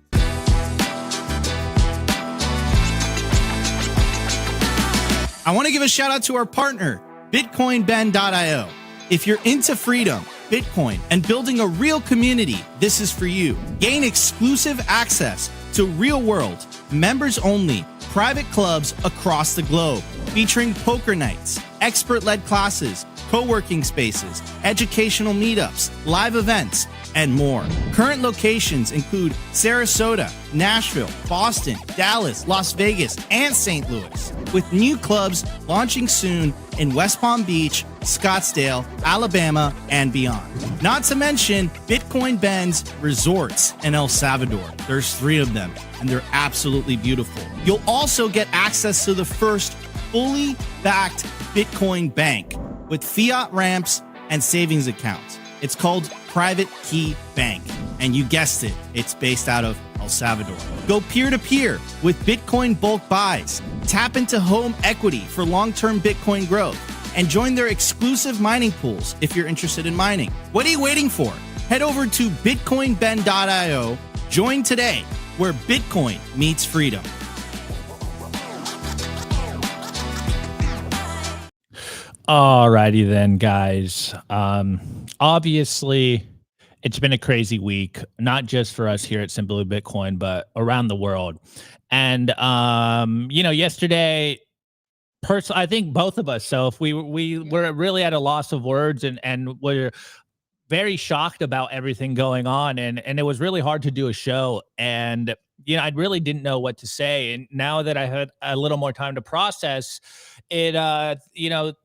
I want to give a shout out to our partner, bitcoinben.io. If you're into freedom, Bitcoin, and building a real community, this is for you. Gain exclusive access to real-world, members-only, private clubs across the globe, featuring poker nights, expert-led classes, co-working spaces, educational meetups, live events, and more. Current locations include Sarasota, Nashville, Boston, Dallas, Las Vegas, and St. Louis, with new clubs launching soon in West Palm Beach, Scottsdale, Alabama, and beyond. Not to mention Bitcoin Ben's resorts in El Salvador. There's 3 of them, and they're absolutely beautiful. You'll also get access to the first fully backed Bitcoin bank with fiat ramps and savings accounts. It's called Private Key Bank, and you guessed it, it's based out of El Salvador. Go peer-to-peer with Bitcoin bulk buys. Tap into home equity for long-term Bitcoin growth, and join their exclusive mining pools if you're interested in mining. What are you waiting for? Head over to bitcoinben.io. Join today, where Bitcoin meets freedom. Alrighty then, guys. Obviously, it's been a crazy week, not just for us here at Simply Bitcoin, but around the world. And yesterday, I think both of us. So if we were really at a loss of words, and we're very shocked about everything going on, and it was really hard to do a show. And I really didn't know what to say. And now that I had a little more time to process it,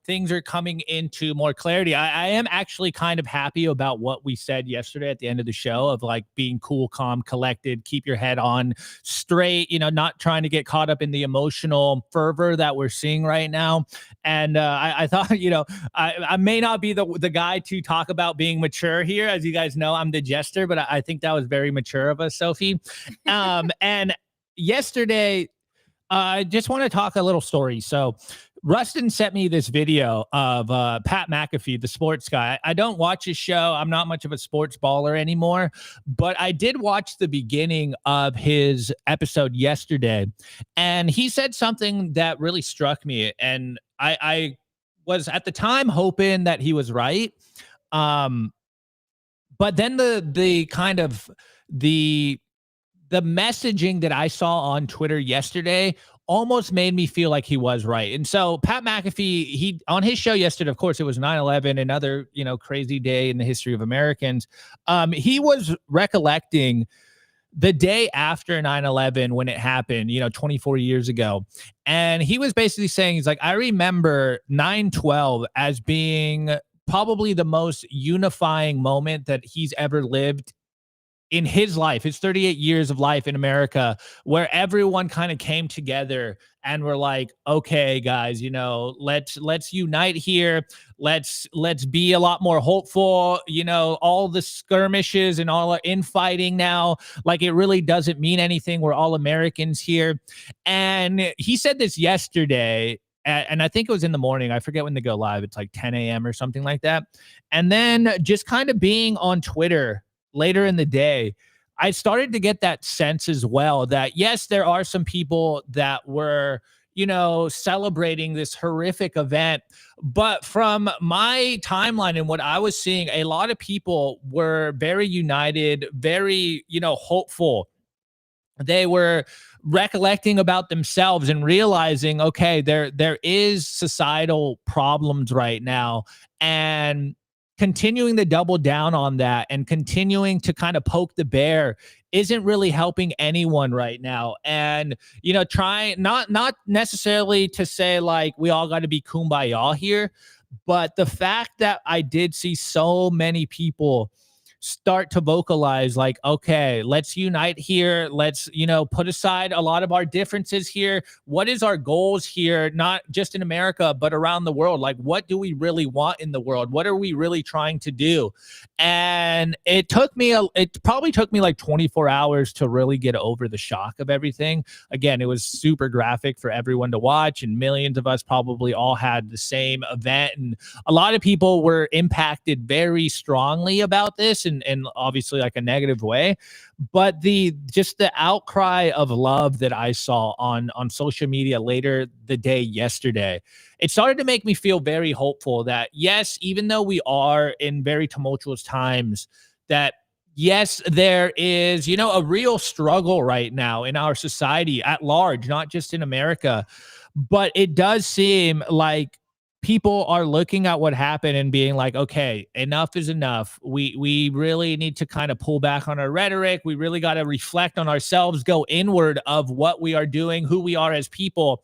things are coming into more clarity. I am actually kind of happy about what we said yesterday at the end of the show, of like being cool, calm, collected, keep your head on straight, not trying to get caught up in the emotional fervor that we're seeing right now. And I thought, I may not be the guy to talk about being mature here. As you guys know, I'm the jester, but I think that was very mature of us, Sophie. And yesterday, I just want to talk a little story. So Rustin sent me this video of Pat McAfee, the sports guy. I don't watch his show. I'm not much of a sports baller anymore, but I did watch the beginning of his episode yesterday, and he said something that really struck me. And I was at the time hoping that he was right. But then the kind of the messaging that I saw on Twitter yesterday almost made me feel like he was right. And so Pat McAfee, he on his show yesterday, of course, it was 9/11, another, crazy day in the history of Americans. He was recollecting the day after 9/11 when it happened, 24 years ago. And he was basically saying, he's like, I remember 9/12 as being probably the most unifying moment that he's ever lived in his life, his 38 years of life in America, where everyone kind of came together and were like, okay, guys, let's unite here. Let's be a lot more hopeful. All the skirmishes and all our infighting now, like, it really doesn't mean anything. We're all Americans here. And he said this yesterday, and I think it was in the morning. I forget when they go live. It's like 10 a.m. or something like that. And then just kind of being on Twitter later in the day, I started to get that sense as well that, yes, there are some people that were, celebrating this horrific event. But from my timeline and what I was seeing, a lot of people were very united, very, hopeful. They were recollecting about themselves and realizing, okay, there is societal problems right now, and continuing to double down on that and continuing to kind of poke the bear isn't really helping anyone right now. And, trying not necessarily to say like we all got to be kumbaya here, but the fact that I did see so many people start to vocalize like, okay, let's unite here. Let's, put aside a lot of our differences here. What is our goals here? Not just in America, but around the world. Like, what do we really want in the world? What are we really trying to do? And it probably took me like 24 hours to really get over the shock of everything. Again, it was super graphic for everyone to watch, and millions of us probably all had the same event. And a lot of people were impacted very strongly about this, and obviously like a negative way. But the outcry of love that I saw on social media later the day yesterday, it started to make me feel very hopeful that, yes, even though we are in very tumultuous times, that yes, there is, a real struggle right now in our society at large, not just in America. But it does seem like people are looking at what happened and being like, okay, enough is enough. We really need to kind of pull back on our rhetoric. We really got to reflect on ourselves, go inward of what we are doing, who we are as people.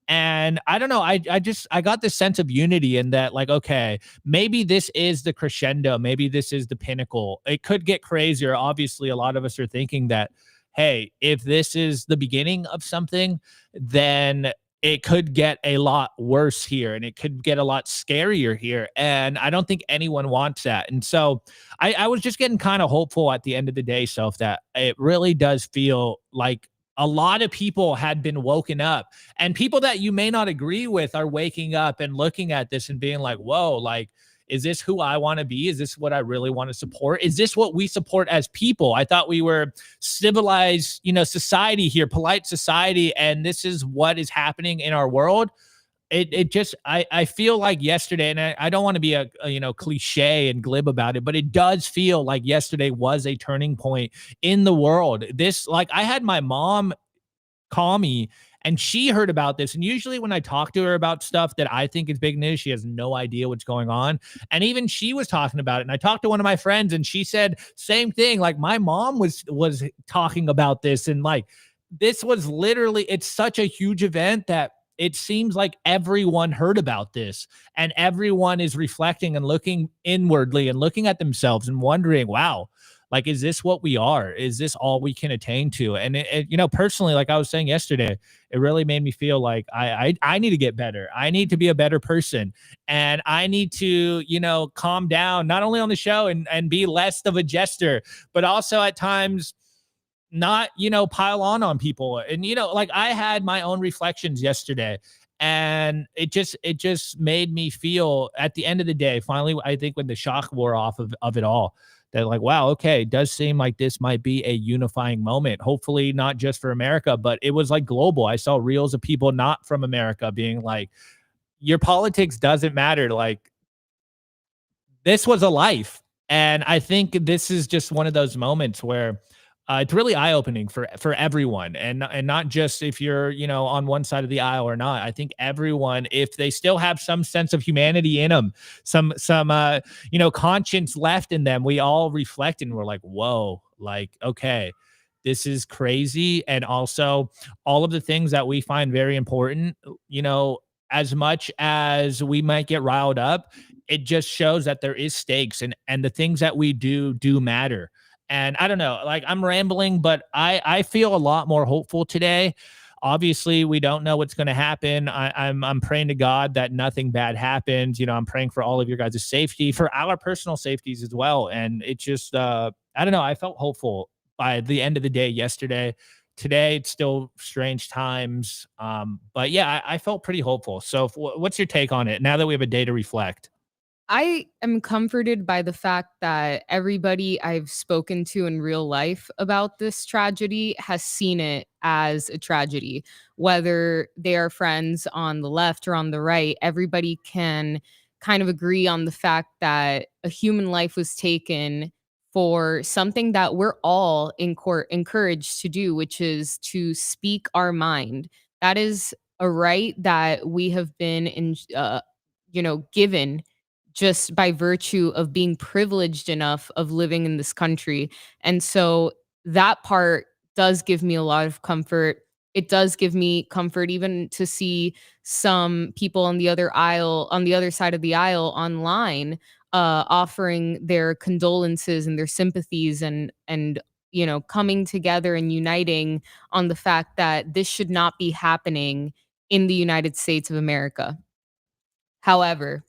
And I don't know, I got this sense of unity in that, like, okay, maybe this is the crescendo, maybe this is the pinnacle. It could get crazier. Obviously, a lot of us are thinking that, hey, if this is the beginning of something, then it could get a lot worse here and it could get a lot scarier here. And I don't think anyone wants that. And so I was just getting kind of hopeful at the end of the day, Soph, that it really does feel like a lot of people had been woken up, and people that you may not agree with are waking up and looking at this and being like, whoa, like, is this who I want to be? Is this what I really want to support? Is this what we support as people? I thought we were civilized, society here, polite society, and this is what is happening in our world. It just, I feel like yesterday, and I don't want to be a cliche and glib about it, but it does feel like yesterday was a turning point in the world. This, like, I had my mom call me and she heard about this. And usually when I talk to her about stuff that I think is big news, she has no idea what's going on. And even she was talking about it. And I talked to one of my friends and she said same thing. Like, my mom was talking about this, and like, this was literally, it's such a huge event that it seems like everyone heard about this, and everyone is reflecting and looking inwardly and looking at themselves and wondering, wow, like, is this what we are? Is this all we can attain to? And personally, like I was saying yesterday, it really made me feel like I need to get better. I need to be a better person, and I need to, calm down, not only on the show and be less of a jester, but also at times not, pile on people. And, like, I had my own reflections yesterday, and it just made me feel, at the end of the day, finally, I think when the shock wore off of it all, that, like, wow, okay, it does seem like this might be a unifying moment. Hopefully not just for America, but it was like global. I saw reels of people not from America being like, your politics doesn't matter. Like, this was a life. And I think this is just one of those moments where it's really eye-opening for everyone, and not just if you're, on one side of the aisle or not. I think everyone, if they still have some sense of humanity in them, some conscience left in them, we all reflect and we're like, whoa, like, okay, this is crazy. And also all of the things that we find very important, as much as we might get riled up, it just shows that there is stakes, and the things that we do matter. And I don't know, like, I'm rambling, but I feel a lot more hopeful today. Obviously, we don't know what's going to happen. I'm praying to God that nothing bad happens. I'm praying for all of your guys' safety, for our personal safeties as well. And it just, I don't know, I felt hopeful by the end of the day yesterday. Today, it's still strange times. But yeah, I felt pretty hopeful. So what's your take on it now that we have a day to reflect? I am comforted by the fact that everybody I've spoken to in real life about this tragedy has seen it as a tragedy. Whether they are friends on the left or on the right, everybody can kind of agree on the fact that a human life was taken for something that we're all in court encouraged to do, which is to speak our mind. That is a right that we have been given just by virtue of being privileged enough of living in this country. And so that part does give me a lot of comfort. It does give me comfort even to see some people on the other side of the aisle online, offering their condolences and their sympathies, and coming together and uniting on the fact that this should not be happening in the United States of America. However,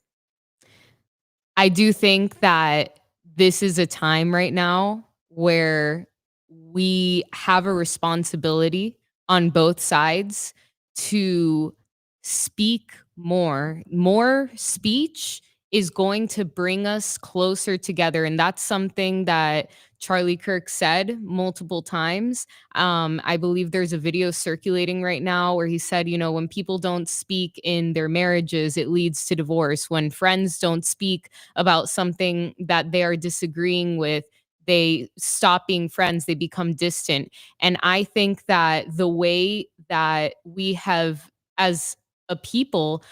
I do think that this is a time right now where we have a responsibility on both sides to speak more. More speech is going to bring us closer together. And that's something that Charlie Kirk said multiple times. I believe there's a video circulating right now where he said, when people don't speak in their marriages, it leads to divorce. When friends don't speak about something that they are disagreeing with, they stop being friends, they become distant. And I think that the way that we have, as a people,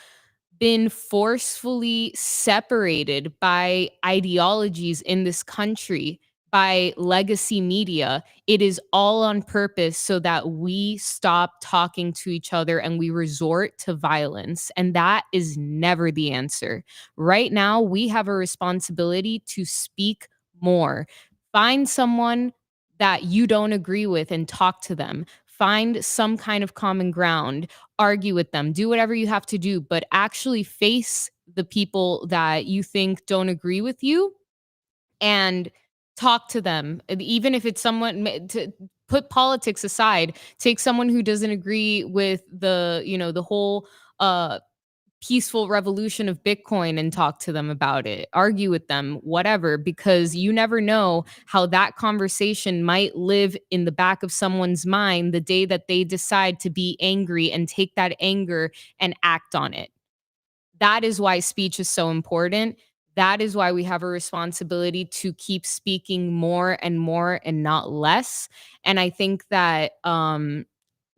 been forcefully separated by ideologies in this country, by legacy media. It is all on purpose so that we stop talking to each other and we resort to violence. And that is never the answer. Right now, we have a responsibility to speak more. Find someone that you don't agree with and talk to them. Find some kind of common ground, argue with them, do whatever you have to do, but actually face the people that you think don't agree with you and talk to them. And even if it's someone, to put politics aside, take someone who doesn't agree with the whole peaceful revolution of Bitcoin and talk to them about it, argue with them, whatever, because you never know how that conversation might live in the back of someone's mind the day that they decide to be angry and take that anger and act on it. That is why speech is so important. That is why we have a responsibility to keep speaking more and not less. And I think that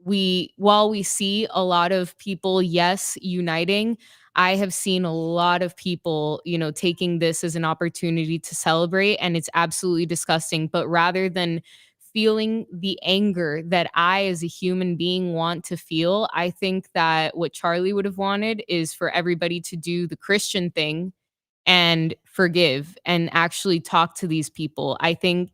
while we see a lot of people, yes, uniting, I have seen a lot of people, taking this as an opportunity to celebrate, and it's absolutely disgusting. But rather than feeling the anger that I, as a human being, want to feel, I think that what Charlie would have wanted is for everybody to do the Christian thing and forgive and actually talk to these people. I think,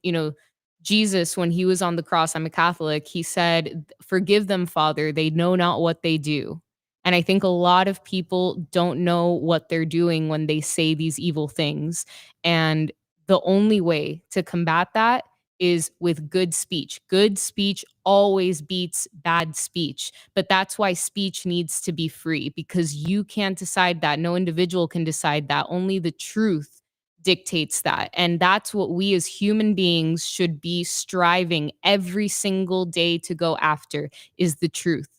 Jesus, when he was on the cross, I'm a Catholic, he said, "Forgive them, Father, they know not what they do." And I think a lot of people don't know what they're doing when they say these evil things. And the only way to combat that is with good speech. Good speech always beats bad speech. But that's why speech needs to be free, because you can't decide that. No individual can decide that. Only the truth dictates that. And that's what we as human beings should be striving every single day to go after, is the truth.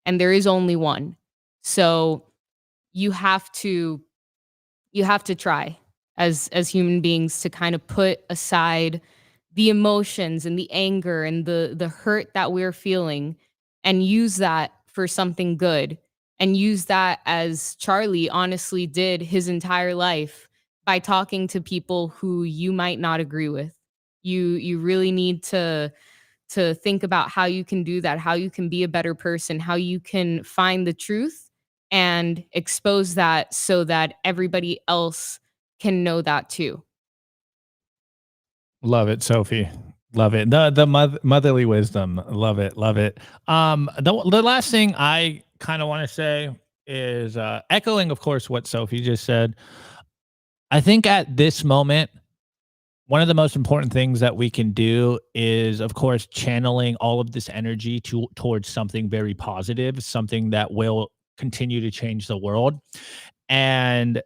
And there is only one. So you have to try as human beings to kind of put aside the emotions and the anger and the hurt that we're feeling, and use that for something good, and use that as Charlie honestly did his entire life, by talking to people who you might not agree with. You really need to think about how you can do that, how you can be a better person, how you can find the truth and expose that so that everybody else can know that too. Love it, Sophie. Love it. Motherly wisdom. Love it. Love it. The last thing I kind of want to say is echoing, of course, what Sophie just said. I think at this moment, one of the most important things that we can do is, of course, channeling all of this energy towards something very positive, something that will continue to change the world. And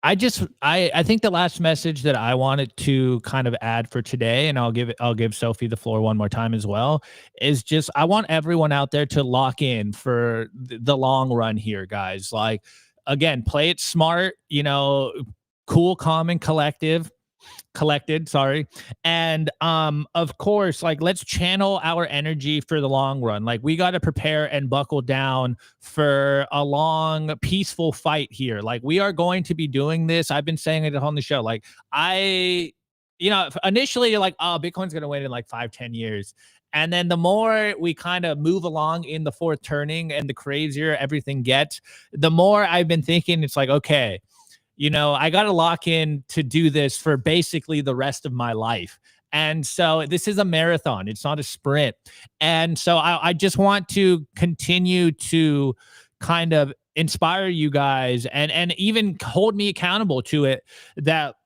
I think the last message that I wanted to kind of add for today, and I'll give Sophie the floor one more time as well, is just, I want everyone out there to lock in for the long run here, guys. Like, again, play it smart, cool, calm, and collected, sorry. And of course, like, let's channel our energy for the long run. Like, we got to prepare and buckle down for a long, peaceful fight here. Like, we are going to be doing this. I've been saying it on the show. Like, initially you're like, oh, Bitcoin's going to win in like 5-10 years. And then the more we kind of move along in the fourth turning and the crazier everything gets, the more I've been thinking it's like, okay, I got to lock in to do this for basically the rest of my life. And so this is a marathon. It's not a sprint. And so I just want to continue to kind of inspire you guys and even hold me accountable to it, that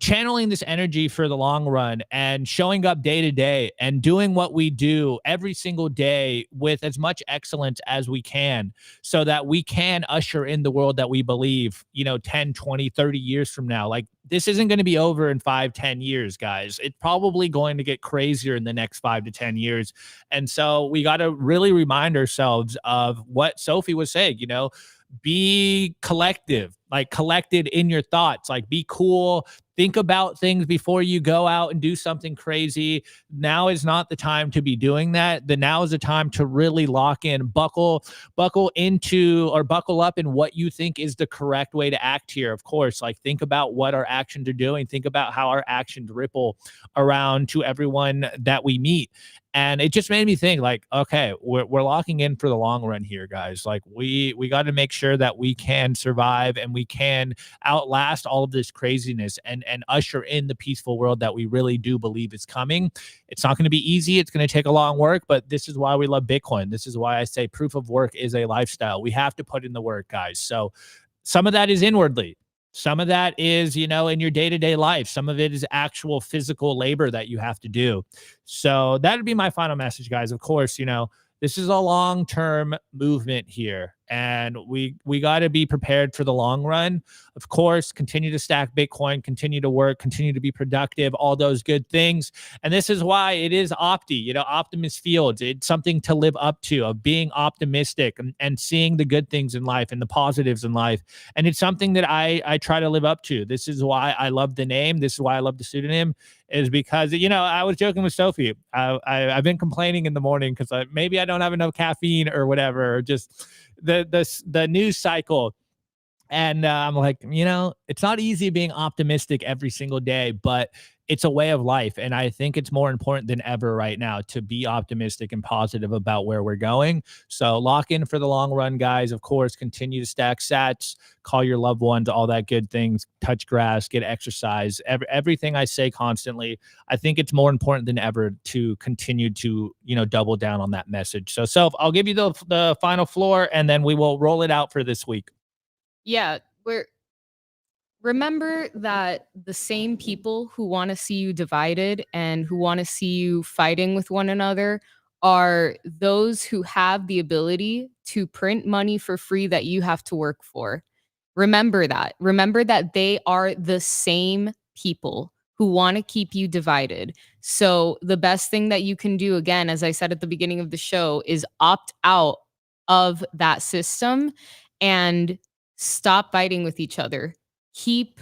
channeling this energy for the long run and showing up day to day and doing what we do every single day with as much excellence as we can, so that we can usher in the world that we believe, 10, 20, 30 years from now. Like, this isn't going to be over in 5-10 years, guys. It's probably going to get crazier in the next 5 to 10 years. And so we got to really remind ourselves of what Sophie was saying, be collective. like collected in your thoughts. Like, be cool. Think about things before you go out and do something crazy. Now is not the time to be doing that. Now is the time to really lock in, buckle into, or buckle up in what you think is the correct way to act here. Of course, like, think about what our actions are doing. Think about how our actions ripple around to everyone that we meet. And it just made me think, like, okay, we're locking in for the long run here, guys. Like, we got to make sure that we can survive and we can outlast all of this craziness and usher in the peaceful world that we really do believe is coming. It's not going to be easy. It's going to take a long work, but this is why we love Bitcoin. This is why I say proof of work is a lifestyle. We have to put in the work, guys. So some of that is inwardly. Some of that is, in your day-to-day life. Some of it is actual physical labor that you have to do. So that'd be my final message, guys. Of course, this is a long-term movement here, and we got to be prepared for the long run. Of course, continue to stack Bitcoin, continue to work, continue to be productive, all those good things. And this is why it is Opti, Optimus Fields. It's something to live up to, of being optimistic and seeing the good things in life and the positives in life. And it's something that I try to live up to. This is why I love the name. This is why I love the pseudonym, is because, I was joking with Sophie. I've been complaining in the morning because maybe I don't have enough caffeine or whatever, or just the news cycle. And I'm like, it's not easy being optimistic every single day, but it's a way of life. And I think it's more important than ever right now to be optimistic and positive about where we're going. So lock in for the long run, guys. Of course, continue to stack sats, call your loved ones, all that good things, touch grass, get exercise, everything I say constantly. I think it's more important than ever to continue to, double down on that message. So Soph, I'll give you the final floor, and then we will roll it out for this week. Yeah, remember that the same people who want to see you divided and who want to see you fighting with one another are those who have the ability to print money for free that you have to work for. Remember that. Remember that they are the same people who want to keep you divided. So the best thing that you can do, again, as I said at the beginning of the show, is opt out of that system and stop fighting with each other. Keep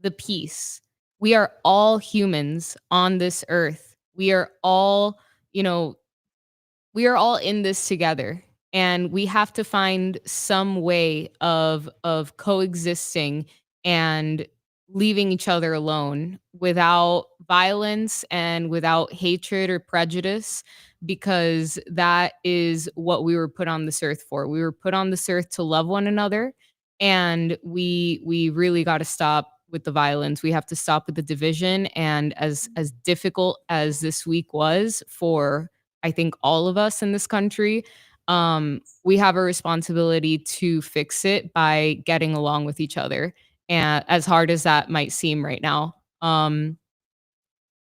the peace. We are all humans on this earth. We are all, we are all in this together, and we have to find some way of coexisting and leaving each other alone without violence and without hatred or prejudice, because that is what we were put on this earth for. We were put on this earth to love one another. And we really got to stop with the violence. We have to stop with the division. And as difficult as this week was for, I think, all of us in this country, we have a responsibility to fix it by getting along with each other. And as hard as that might seem right now,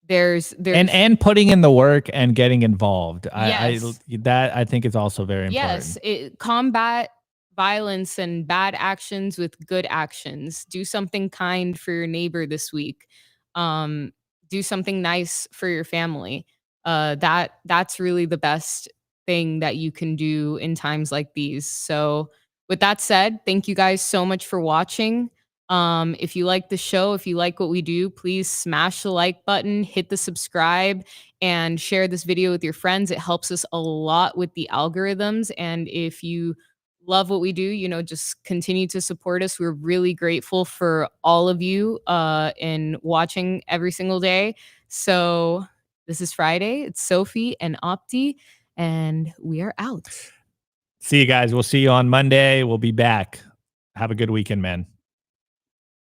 there's and putting in the work and getting involved. Yes. I think is also very important. Yes, combat violence and bad actions with good actions. Do something kind for your neighbor this week. Do something nice for your family. That's really the best thing that you can do in times like these. So with that said, thank you guys so much for watching. If you like the show, if you like what we do, please smash the like button, hit the subscribe, and share this video with your friends. It helps us a lot with the algorithms. And if you love what we do, just continue to support us. We're really grateful for all of you in watching every single day. So this is Friday. It's Sophie and Opti, and we are out. See you guys. We'll see you on Monday. We'll be back. Have a good weekend, man.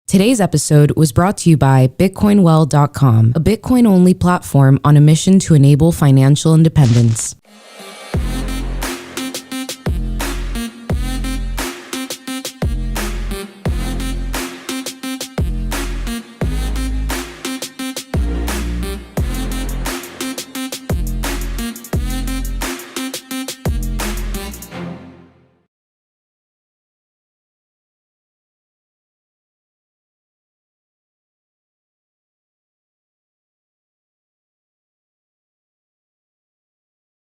Today's episode was brought to you by BitcoinWell.com, a Bitcoin-only platform on a mission to enable financial independence.